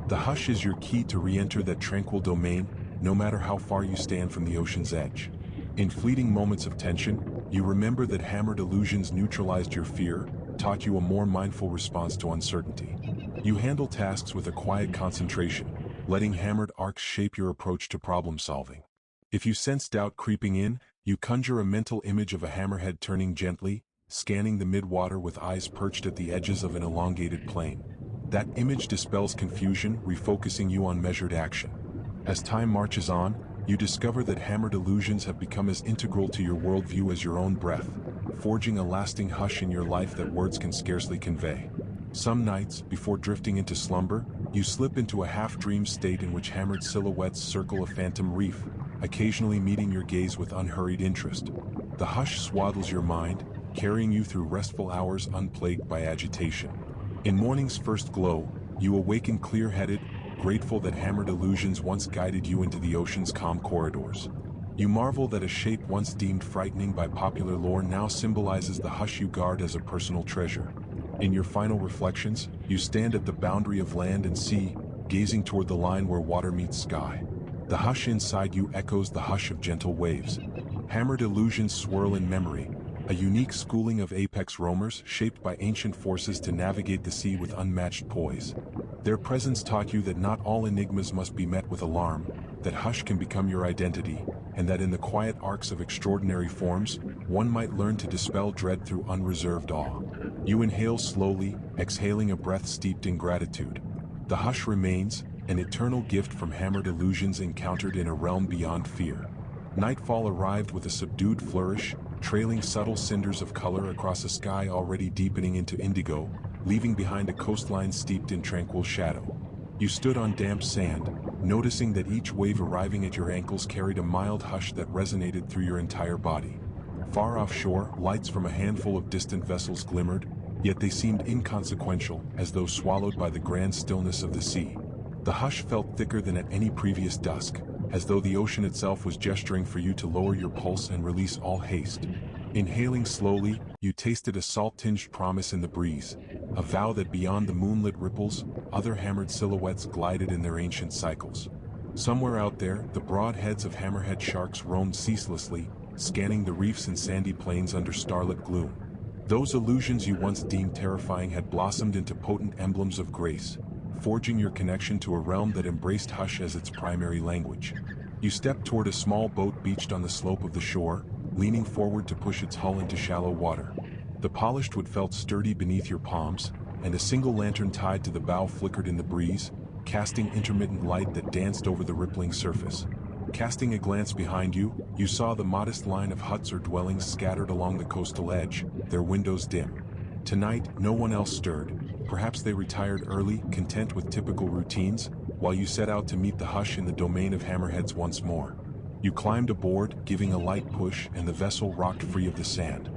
S1: The hush is your key to re-enter that tranquil domain, no matter how far you stand from the ocean's edge. In fleeting moments of tension, you remember that hammered illusions neutralized your fear, taught you a more mindful response to uncertainty. You handle tasks with a quiet concentration, letting hammered arcs shape your approach to problem solving. If you sense doubt creeping in, you conjure a mental image of a hammerhead turning gently, scanning the midwater with eyes perched at the edges of an elongated plane. That image dispels confusion, refocusing you on measured action. As time marches on, you discover that hammered illusions have become as integral to your worldview as your own breath, forging a lasting hush in your life that words can scarcely convey. Some nights, before drifting into slumber, you slip into a half-dream state in which hammered silhouettes circle a phantom reef, occasionally meeting your gaze with unhurried interest. The hush swaddles your mind, carrying you through restful hours unplagued by agitation. In morning's first glow, you awaken clear-headed, grateful that hammered illusions once guided you into the ocean's calm corridors. You marvel that a shape once deemed frightening by popular lore now symbolizes the hush you guard as a personal treasure. In your final reflections, you stand at the boundary of land and sea, gazing toward the line where water meets sky. The hush inside you echoes the hush of gentle waves. Hammered illusions swirl in memory, a unique schooling of apex roamers shaped by ancient forces to navigate the sea with unmatched poise. Their presence taught you that not all enigmas must be met with alarm, that hush can become your identity, and that in the quiet arcs of extraordinary forms, one might learn to dispel dread through unreserved awe. You inhale slowly, exhaling a breath steeped in gratitude. The hush remains, an eternal gift from hammered illusions encountered in a realm beyond fear. Nightfall arrived with a subdued flourish, trailing subtle cinders of color across a sky already deepening into indigo, leaving behind a coastline steeped in tranquil shadow. You stood on damp sand, noticing that each wave arriving at your ankles carried a mild hush that resonated through your entire body. Far offshore, lights from a handful of distant vessels glimmered, yet they seemed inconsequential, as though swallowed by the grand stillness of the sea. The hush felt thicker than at any previous dusk, as though the ocean itself was gesturing for you to lower your pulse and release all haste. Inhaling slowly, you tasted a salt-tinged promise in the breeze, a vow that beyond the moonlit ripples, other hammered silhouettes glided in their ancient cycles. Somewhere out there, the broad heads of hammerhead sharks roamed ceaselessly, scanning the reefs and sandy plains under starlit gloom. Those illusions you once deemed terrifying had blossomed into potent emblems of grace, forging your connection to a realm that embraced hush as its primary language. You stepped toward a small boat beached on the slope of the shore, leaning forward to push its hull into shallow water. The polished wood felt sturdy beneath your palms, and a single lantern tied to the bow flickered in the breeze, casting intermittent light that danced over the rippling surface. Casting a glance behind you, you saw the modest line of huts or dwellings scattered along the coastal edge, their windows dim. Tonight, no one else stirred. Perhaps they retired early, content with typical routines, while you set out to meet the hush in the domain of hammerheads once more. You climbed aboard, giving a light push, and the vessel rocked free of the sand.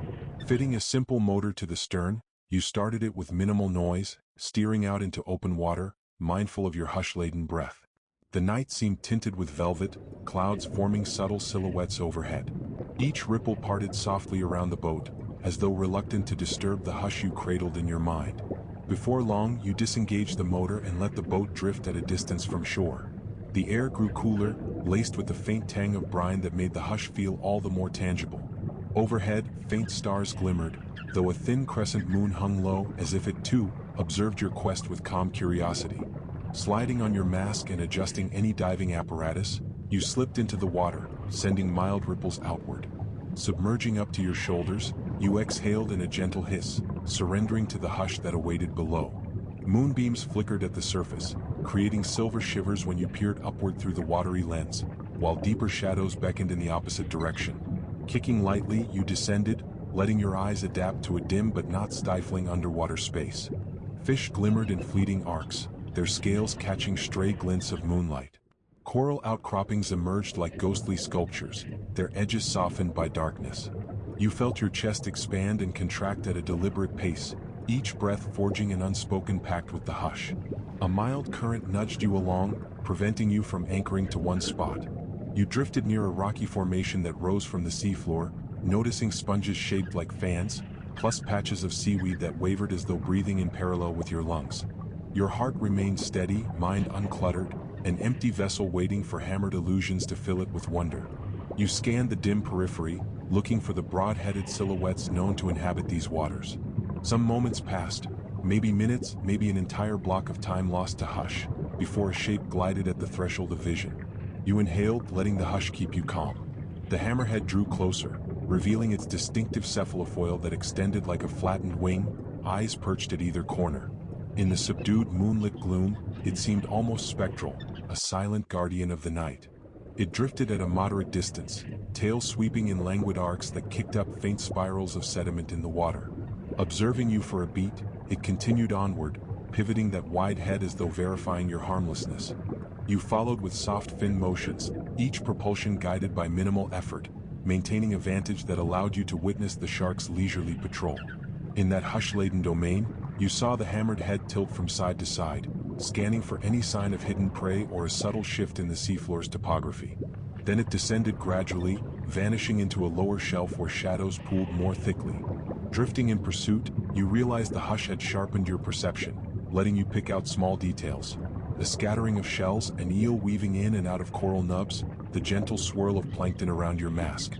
S1: Fitting a simple motor to the stern, you started it with minimal noise, steering out into open water, mindful of your hush-laden breath. The night seemed tinted with velvet, clouds forming subtle silhouettes overhead. Each ripple parted softly around the boat, as though reluctant to disturb the hush you cradled in your mind. Before long, you disengaged the motor and let the boat drift at a distance from shore. The air grew cooler, laced with the faint tang of brine that made the hush feel all the more tangible. Overhead, faint stars glimmered, though a thin crescent moon hung low as if it too observed your quest with calm curiosity. Sliding on your mask and adjusting any diving apparatus, you slipped into the water, sending mild ripples outward. Submerging up to your shoulders, you exhaled in a gentle hiss, surrendering to the hush that awaited below. Moonbeams flickered at the surface, creating silver shivers when you peered upward through the watery lens, while deeper shadows beckoned in the opposite direction. Kicking lightly, you descended, letting your eyes adapt to a dim but not stifling underwater space. Fish glimmered in fleeting arcs, their scales catching stray glints of moonlight. Coral outcroppings emerged like ghostly sculptures, their edges softened by darkness. You felt your chest expand and contract at a deliberate pace, each breath forging an unspoken pact with the hush. A mild current nudged you along, preventing you from anchoring to one spot. You drifted near a rocky formation that rose from the seafloor, noticing sponges shaped like fans, plus patches of seaweed that wavered as though breathing in parallel with your lungs. Your heart remained steady, mind uncluttered, an empty vessel waiting for hammered illusions to fill it with wonder. You scanned the dim periphery, looking for the broad-headed silhouettes known to inhabit these waters. Some moments passed, maybe minutes, maybe an entire block of time lost to hush, before a shape glided at the threshold of vision. You inhaled, letting the hush keep you calm. The hammerhead drew closer, revealing its distinctive cephalofoil that extended like a flattened wing, eyes perched at either corner. In the subdued moonlit gloom, it seemed almost spectral, a silent guardian of the night. It drifted at a moderate distance, tail sweeping in languid arcs that kicked up faint spirals of sediment in the water. Observing you for a beat, it continued onward, pivoting that wide head as though verifying your harmlessness. You followed with soft fin motions, each propulsion guided by minimal effort, maintaining a vantage that allowed you to witness the shark's leisurely patrol. In that hush-laden domain, you saw the hammered head tilt from side to side, scanning for any sign of hidden prey or a subtle shift in the seafloor's topography. Then it descended gradually, vanishing into a lower shelf where shadows pooled more thickly. Drifting in pursuit, you realized the hush had sharpened your perception, letting you pick out small details. The scattering of shells, an eel weaving in and out of coral nubs, the gentle swirl of plankton around your mask.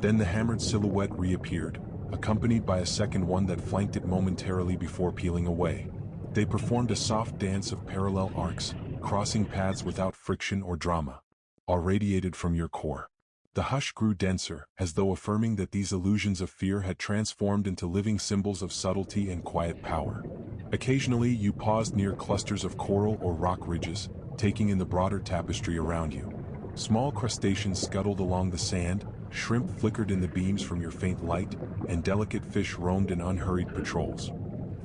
S1: Then the hammered silhouette reappeared, accompanied by a second one that flanked it momentarily before peeling away. They performed a soft dance of parallel arcs, crossing paths without friction or drama, all radiated from your core. The hush grew denser, as though affirming that these illusions of fear had transformed into living symbols of subtlety and quiet power. Occasionally, you paused near clusters of coral or rock ridges, taking in the broader tapestry around you. Small crustaceans scuttled along the sand, shrimp flickered in the beams from your faint light, and delicate fish roamed in unhurried patrols.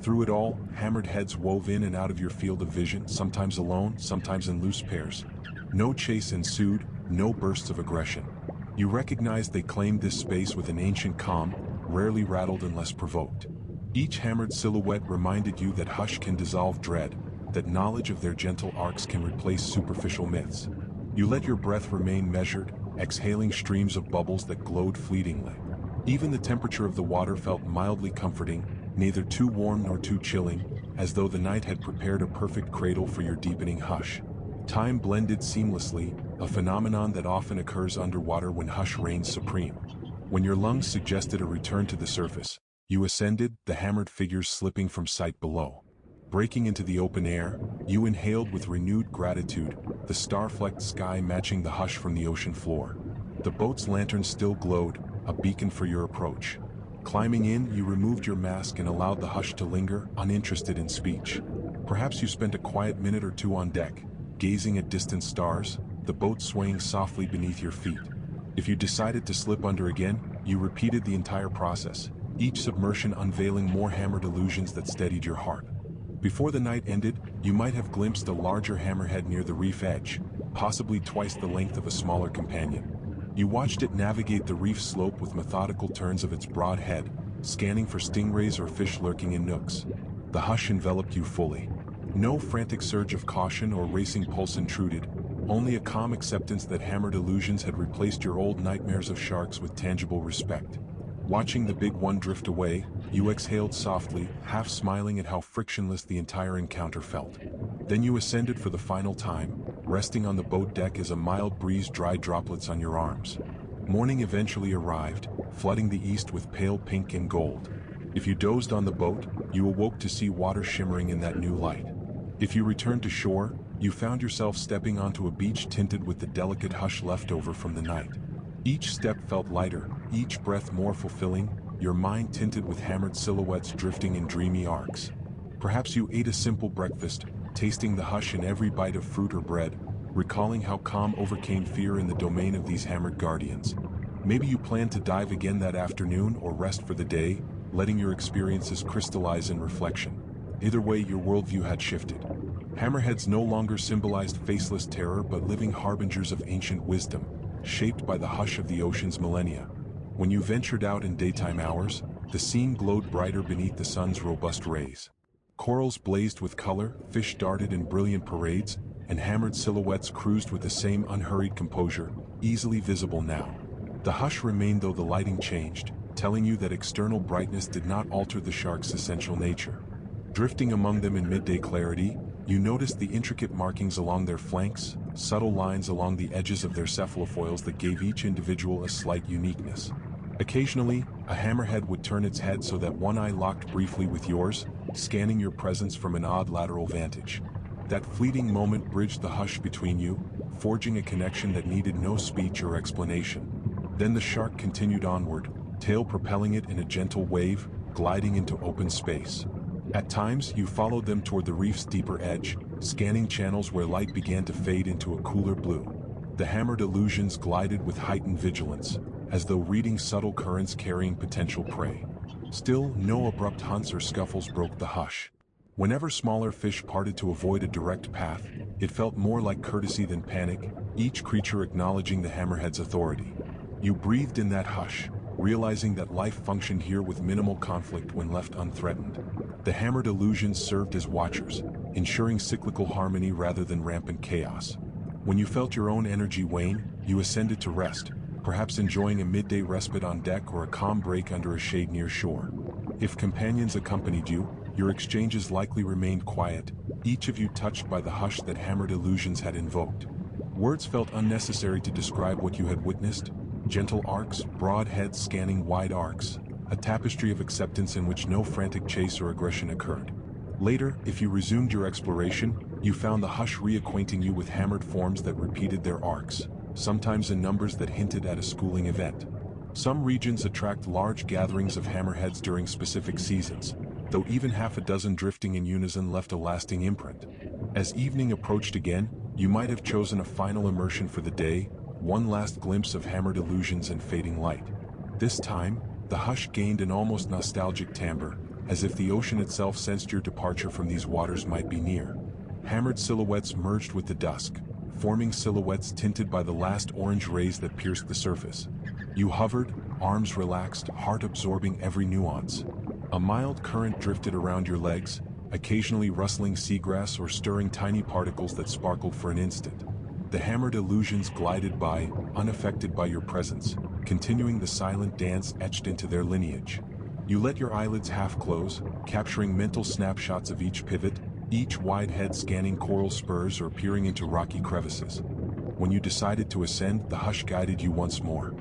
S1: Through it all, hammered heads wove in and out of your field of vision, sometimes alone, sometimes in loose pairs. No chase ensued, no bursts of aggression. You recognized they claimed this space with an ancient calm, rarely rattled unless provoked. Each hammered silhouette reminded you that hush can dissolve dread, that knowledge of their gentle arcs can replace superficial myths. You let your breath remain measured, exhaling streams of bubbles that glowed fleetingly. Even the temperature of the water felt mildly comforting, neither too warm nor too chilling, as though the night had prepared a perfect cradle for your deepening hush. Time blended seamlessly, a phenomenon that often occurs underwater when hush reigns supreme. When your lungs suggested a return to the surface, you ascended, the hammered figures slipping from sight below. Breaking into the open air, you inhaled with renewed gratitude, the star-flecked sky matching the hush from the ocean floor. The boat's lantern still glowed, a beacon for your approach. Climbing in, you removed your mask and allowed the hush to linger, uninterested in speech. Perhaps you spent a quiet minute or two on deck, gazing at distant stars, the boat swaying softly beneath your feet. If you decided to slip under again, you repeated the entire process, each submersion unveiling more hammered illusions that steadied your heart. Before the night ended, you might have glimpsed a larger hammerhead near the reef edge, possibly twice the length of a smaller companion. You watched it navigate the reef slope with methodical turns of its broad head, scanning for stingrays or fish lurking in nooks. The hush enveloped you fully. No frantic surge of caution or racing pulse intruded, only a calm acceptance that hammered illusions had replaced your old nightmares of sharks with tangible respect. Watching the big one drift away, you exhaled softly, half smiling at how frictionless the entire encounter felt. Then you ascended for the final time, resting on the boat deck as a mild breeze dried droplets on your arms. Morning eventually arrived, flooding the east with pale pink and gold. If you dozed on the boat, you awoke to see water shimmering in that new light. If you returned to shore, you found yourself stepping onto a beach tinted with the delicate hush left over from the night. Each step felt lighter, each breath more fulfilling, your mind tinted with hammered silhouettes drifting in dreamy arcs. Perhaps you ate a simple breakfast, tasting the hush in every bite of fruit or bread, recalling how calm overcame fear in the domain of these hammered guardians. Maybe you planned to dive again that afternoon or rest for the day, letting your experiences crystallize in reflection. Either way, your worldview had shifted. Hammerheads no longer symbolized faceless terror but living harbingers of ancient wisdom, shaped by the hush of the ocean's millennia. When you ventured out in daytime hours, the scene glowed brighter beneath the sun's robust rays. Corals blazed with color, fish darted in brilliant parades, and hammered silhouettes cruised with the same unhurried composure, easily visible now. The hush remained though the lighting changed, telling you that external brightness did not alter the shark's essential nature. Drifting among them in midday clarity, you noticed the intricate markings along their flanks, subtle lines along the edges of their cephalofoils that gave each individual a slight uniqueness. Occasionally, a hammerhead would turn its head so that one eye locked briefly with yours, scanning your presence from an odd lateral vantage. That fleeting moment bridged the hush between you, forging a connection that needed no speech or explanation. Then the shark continued onward, tail propelling it in a gentle wave, gliding into open space. At times, you followed them toward the reef's deeper edge, scanning channels where light began to fade into a cooler blue. The hammered illusions glided with heightened vigilance, as though reading subtle currents carrying potential prey. Still, no abrupt hunts or scuffles broke the hush. Whenever smaller fish parted to avoid a direct path, it felt more like courtesy than panic, each creature acknowledging the hammerhead's authority. You breathed in that hush, realizing that life functioned here with minimal conflict when left unthreatened. The hammered illusions served as watchers, ensuring cyclical harmony rather than rampant chaos. When you felt your own energy wane, you ascended to rest, perhaps enjoying a midday respite on deck or a calm break under a shade near shore. If companions accompanied you, your exchanges likely remained quiet, each of you touched by the hush that hammered illusions had invoked. Words felt unnecessary to describe what you had witnessed: gentle arcs, broad heads scanning wide arcs, a tapestry of acceptance in which no frantic chase or aggression occurred. Later, if you resumed your exploration, you found the hush reacquainting you with hammered forms that repeated their arcs, sometimes in numbers that hinted at a schooling event. Some regions attract large gatherings of hammerheads during specific seasons, though even half a dozen drifting in unison left a lasting imprint. As evening approached again, you might have chosen a final immersion for the day, one last glimpse of hammered illusions and fading light. This time, the hush gained an almost nostalgic timbre, as if the ocean itself sensed your departure from these waters might be near. Hammered silhouettes merged with the dusk, forming silhouettes tinted by the last orange rays that pierced the surface. You hovered, arms relaxed, heart absorbing every nuance. A mild current drifted around your legs, occasionally rustling seagrass or stirring tiny particles that sparkled for an instant. The hammered illusions glided by, unaffected by your presence, continuing the silent dance etched into their lineage. You let your eyelids half close, capturing mental snapshots of each pivot, each wide head scanning coral spurs or peering into rocky crevices. When you decided to ascend, the hush guided you once more.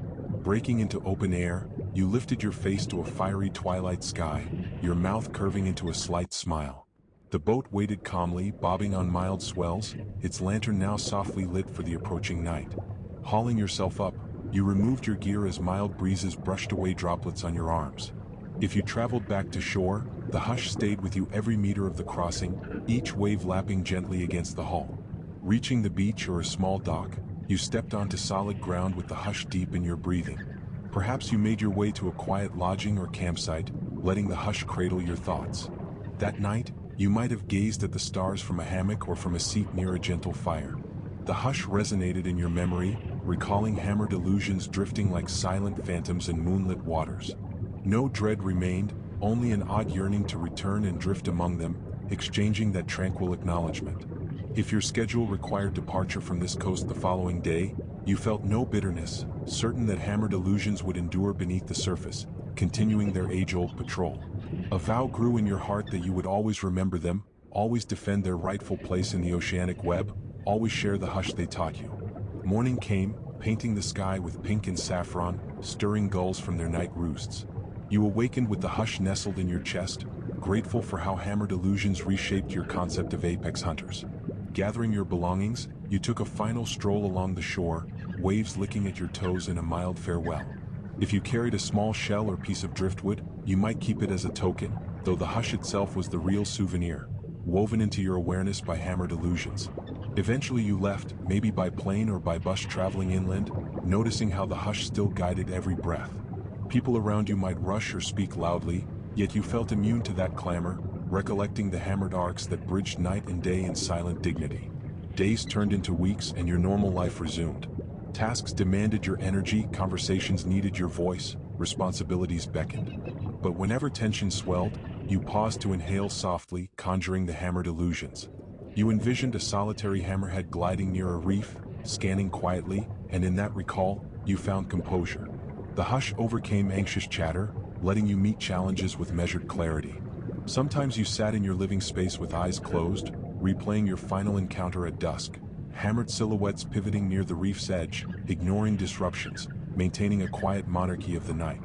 S1: Breaking into open air, you lifted your face to a fiery twilight sky, your mouth curving into a slight smile. The boat waited calmly, bobbing on mild swells, its lantern now softly lit for the approaching night. Hauling yourself up, you removed your gear as mild breezes brushed away droplets on your arms. If you traveled back to shore, the hush stayed with you every meter of the crossing, each wave lapping gently against the hull. Reaching the beach or a small dock, you stepped onto solid ground with the hush deep in your breathing. Perhaps you made your way to a quiet lodging or campsite, letting the hush cradle your thoughts. That night, you might have gazed at the stars from a hammock or from a seat near a gentle fire. The hush resonated in your memory, recalling hammered illusions drifting like silent phantoms in moonlit waters. No dread remained, only an odd yearning to return and drift among them, exchanging that tranquil acknowledgement. If your schedule required departure from this coast the following day, you felt no bitterness, certain that hammered illusions would endure beneath the surface, continuing their age-old patrol. A vow grew in your heart that you would always remember them, always defend their rightful place in the oceanic web, always share the hush they taught you. Morning came, painting the sky with pink and saffron, stirring gulls from their night roosts. You awakened with the hush nestled in your chest, grateful for how hammered illusions reshaped your concept of apex hunters. Gathering your belongings, you took a final stroll along the shore, waves licking at your toes in a mild farewell. If you carried a small shell or piece of driftwood, you might keep it as a token, though the hush itself was the real souvenir, woven into your awareness by hammered illusions. Eventually you left, maybe by plane or by bus traveling inland, noticing how the hush still guided every breath. People around you might rush or speak loudly, yet you felt immune to that clamor, recollecting the hammered arcs that bridged night and day in silent dignity. Days turned into weeks and your normal life resumed. Tasks demanded your energy, conversations needed your voice, responsibilities beckoned. But whenever tension swelled, you paused to inhale softly, conjuring the hammered illusions. You envisioned a solitary hammerhead gliding near a reef, scanning quietly, and in that recall, you found composure. The hush overcame anxious chatter, letting you meet challenges with measured clarity. Sometimes you sat in your living space with eyes closed, replaying your final encounter at dusk, hammered silhouettes pivoting near the reef's edge, ignoring disruptions, maintaining a quiet monarchy of the night.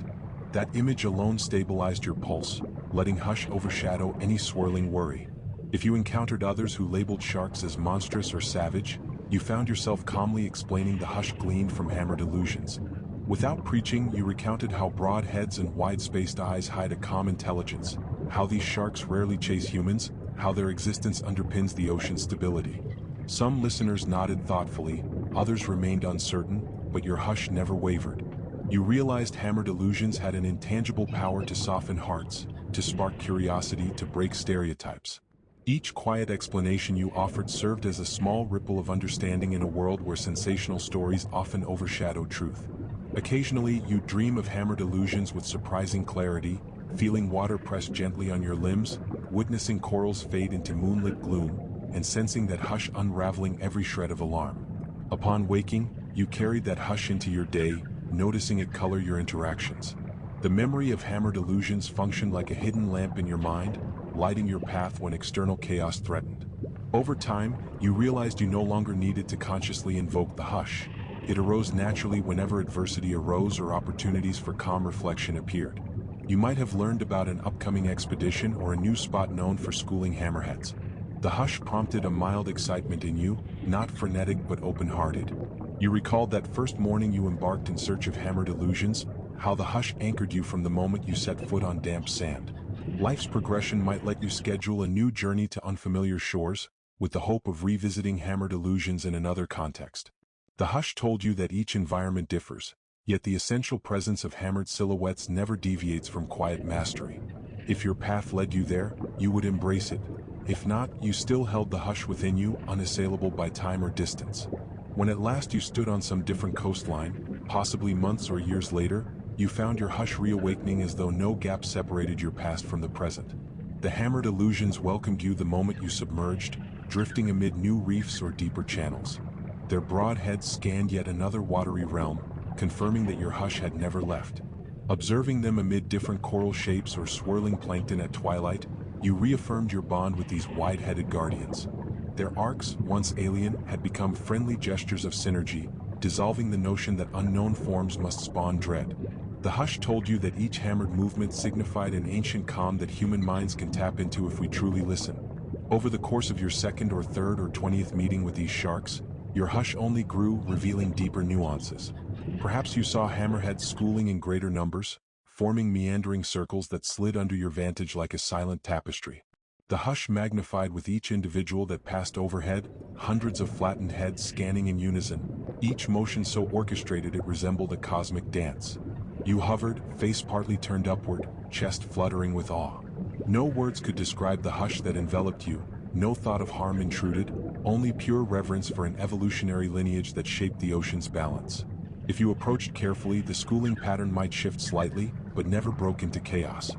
S1: That image alone stabilized your pulse, letting hush overshadow any swirling worry. If you encountered others who labeled sharks as monstrous or savage, you found yourself calmly explaining the hush gleaned from hammered illusions. Without preaching, you recounted how broad heads and wide-spaced eyes hide a calm intelligence, how these sharks rarely chase humans, how their existence underpins the ocean's stability. Some listeners nodded thoughtfully, others remained uncertain, but your hush never wavered. You realized hammered illusions had an intangible power to soften hearts, to spark curiosity, to break stereotypes. Each quiet explanation you offered served as a small ripple of understanding in a world where sensational stories often overshadow truth. Occasionally, you dream of hammered illusions with surprising clarity, feeling water press gently on your limbs, witnessing corals fade into moonlit gloom, and sensing that hush unraveling every shred of alarm. Upon waking, you carried that hush into your day, noticing it color your interactions. The memory of hammered illusions functioned like a hidden lamp in your mind, lighting your path when external chaos threatened. Over time, you realized you no longer needed to consciously invoke the hush. It arose naturally whenever adversity arose or opportunities for calm reflection appeared. You might have learned about an upcoming expedition or a new spot known for schooling hammerheads. The hush prompted a mild excitement in you, not frenetic but open-hearted. You recalled that first morning you embarked in search of hammered illusions, how the hush anchored you from the moment you set foot on damp sand. Life's progression might let you schedule a new journey to unfamiliar shores, with the hope of revisiting hammered illusions in another context. The hush told you that each environment differs, yet the essential presence of hammered silhouettes never deviates from quiet mastery. If your path led you there, you would embrace it. If not, you still held the hush within you, unassailable by time or distance. When at last you stood on some different coastline, possibly months or years later, you found your hush reawakening as though no gap separated your past from the present. The hammered illusions welcomed you the moment you submerged, drifting amid new reefs or deeper channels. Their broad heads scanned yet another watery realm, confirming that your hush had never left. Observing them amid different coral shapes or swirling plankton at twilight, you reaffirmed your bond with these wide-headed guardians. Their arcs, once alien, had become friendly gestures of synergy, dissolving the notion that unknown forms must spawn dread. The hush told you that each hammered movement signified an ancient calm that human minds can tap into if we truly listen. Over the course of your second or third or 20th meeting with these sharks, your hush only grew, revealing deeper nuances. Perhaps you saw hammerheads schooling in greater numbers, forming meandering circles that slid under your vantage like a silent tapestry. The hush magnified with each individual that passed overhead, hundreds of flattened heads scanning in unison, each motion so orchestrated it resembled a cosmic dance. You hovered, face partly turned upward, chest fluttering with awe. No words could describe the hush that enveloped you, no thought of harm intruded, only pure reverence for an evolutionary lineage that shaped the ocean's balance. If you approached carefully, the schooling pattern might shift slightly, but never broke into chaos.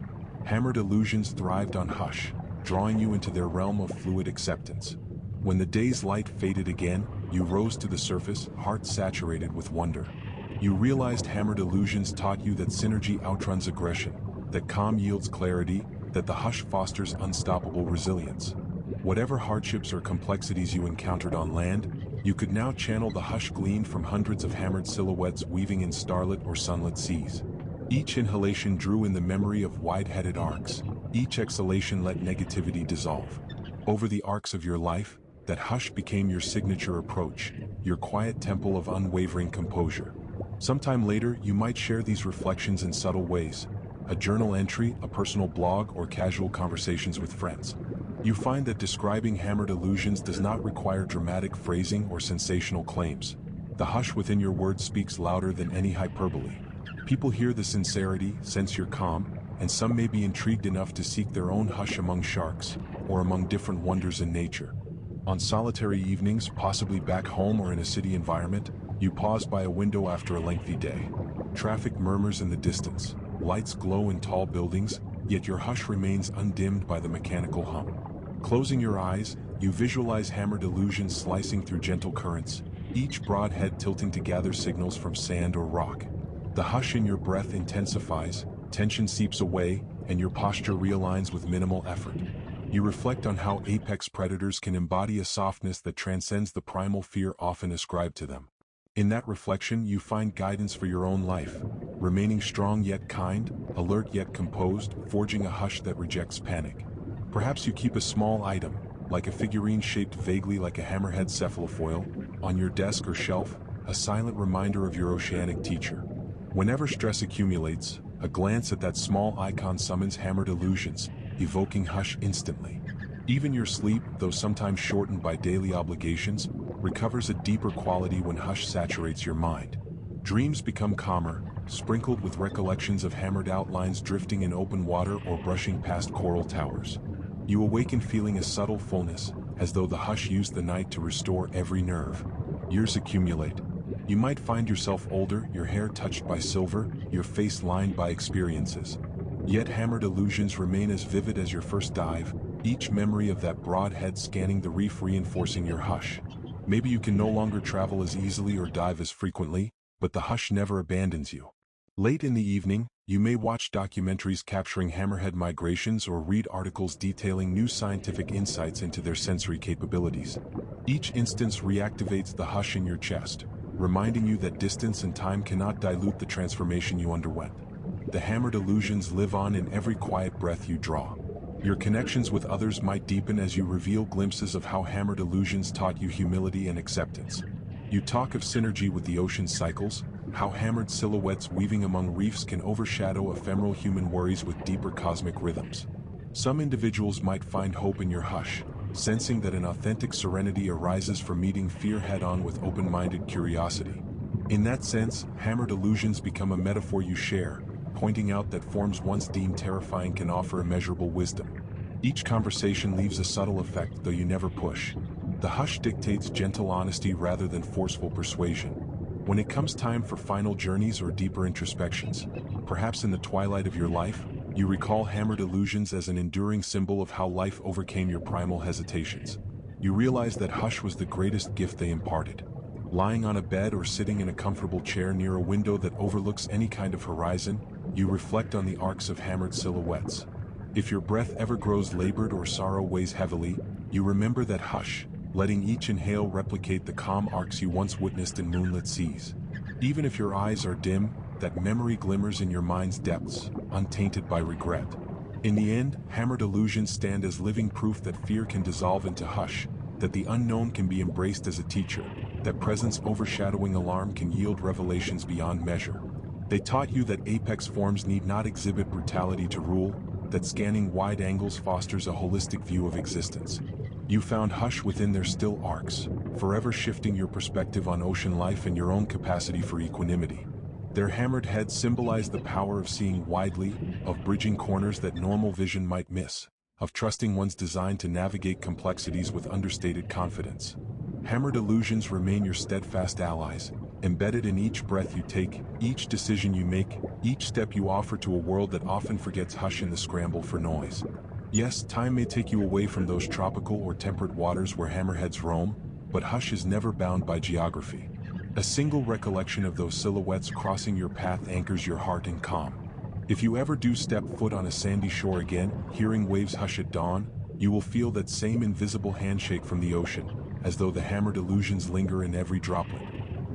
S1: Hammered illusions thrived on hush, drawing you into their realm of fluid acceptance. When the day's light faded again, you rose to the surface, heart saturated with wonder. You realized hammered illusions taught you that synergy outruns aggression, that calm yields clarity, that the hush fosters unstoppable resilience. Whatever hardships or complexities you encountered on land, you could now channel the hush gleaned from hundreds of hammered silhouettes weaving in starlit or sunlit seas. Each inhalation drew in the memory of wide-headed arcs. Each exhalation let negativity dissolve. Over the arcs of your life, that hush became your signature approach, your quiet temple of unwavering composure. Sometime later, you might share these reflections in subtle ways, a journal entry, a personal blog, or casual conversations with friends. You find that describing hammered illusions does not require dramatic phrasing or sensational claims. The hush within your words speaks louder than any hyperbole. People hear the sincerity, sense your calm, and some may be intrigued enough to seek their own hush among sharks, or among different wonders in nature. On solitary evenings, possibly back home or in a city environment, you pause by a window after a lengthy day. Traffic murmurs in the distance, lights glow in tall buildings, yet your hush remains undimmed by the mechanical hum. Closing your eyes, you visualize hammered illusions slicing through gentle currents, each broad head tilting to gather signals from sand or rock. The hush in your breath intensifies, tension seeps away, and your posture realigns with minimal effort. You reflect on how apex predators can embody a softness that transcends the primal fear often ascribed to them. In that reflection, you find guidance for your own life, remaining strong yet kind, alert yet composed, forging a hush that rejects panic. Perhaps you keep a small item, like a figurine shaped vaguely like a hammerhead cephalofoil, on your desk or shelf, a silent reminder of your oceanic teacher. Whenever stress accumulates, a glance at that small icon summons hammered illusions, evoking hush instantly. Even your sleep, though sometimes shortened by daily obligations, recovers a deeper quality when hush saturates your mind. Dreams become calmer, sprinkled with recollections of hammered outlines drifting in open water or brushing past coral towers. You awaken feeling a subtle fullness, as though the hush used the night to restore every nerve. Years accumulate. You might find yourself older, your hair touched by silver, your face lined by experiences. Yet hammered illusions remain as vivid as your first dive, each memory of that broad head scanning the reef reinforcing your hush. Maybe you can no longer travel as easily or dive as frequently, but the hush never abandons you. Late in the evening, you may watch documentaries capturing hammerhead migrations or read articles detailing new scientific insights into their sensory capabilities. Each instance reactivates the hush in your chest, reminding you that distance and time cannot dilute the transformation you underwent. The hammered illusions live on in every quiet breath you draw. Your connections with others might deepen as you reveal glimpses of how hammered illusions taught you humility and acceptance. You talk of synergy with the ocean's cycles, how hammered silhouettes weaving among reefs can overshadow ephemeral human worries with deeper cosmic rhythms. Some individuals might find hope in your hush, sensing that an authentic serenity arises from meeting fear head-on with open-minded curiosity. In that sense, hammered illusions become a metaphor you share, pointing out that forms once deemed terrifying can offer immeasurable wisdom. Each conversation leaves a subtle effect, though you never push. The hush dictates gentle honesty rather than forceful persuasion. When it comes time for final journeys or deeper introspections, perhaps in the twilight of your life, you recall hammered illusions as an enduring symbol of how life overcame your primal hesitations. You realize that hush was the greatest gift they imparted. Lying on a bed or sitting in a comfortable chair near a window that overlooks any kind of horizon, you reflect on the arcs of hammered silhouettes. If your breath ever grows labored or sorrow weighs heavily, you remember that hush, letting each inhale replicate the calm arcs you once witnessed in moonlit seas. Even if your eyes are dim, that memory glimmers in your mind's depths, untainted by regret. In the end, hammered illusions stand as living proof that fear can dissolve into hush, that the unknown can be embraced as a teacher, that presence overshadowing alarm can yield revelations beyond measure. They taught you that apex forms need not exhibit brutality to rule, that scanning wide angles fosters a holistic view of existence. You found hush within their still arcs, forever shifting your perspective on ocean life and your own capacity for equanimity. Their hammered heads symbolize the power of seeing widely, of bridging corners that normal vision might miss, of trusting one's design to navigate complexities with understated confidence. Hammered illusions remain your steadfast allies, embedded in each breath you take, each decision you make, each step you offer to a world that often forgets hush in the scramble for noise. Yes, time may take you away from those tropical or temperate waters where hammerheads roam, but hush is never bound by geography. A single recollection of those silhouettes crossing your path anchors your heart in calm. If you ever do step foot on a sandy shore again, hearing waves hush at dawn, you will feel that same invisible handshake from the ocean, as though the hammered illusions linger in every droplet.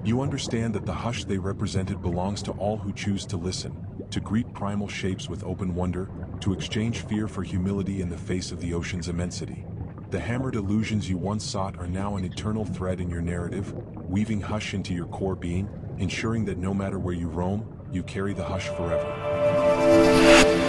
S1: You understand that the hush they represented belongs to all who choose to listen, to greet primal shapes with open wonder, to exchange fear for humility in the face of the ocean's immensity. The hammered illusions you once sought are now an eternal thread in your narrative, weaving hush into your core being, ensuring that no matter where you roam, you carry the hush forever.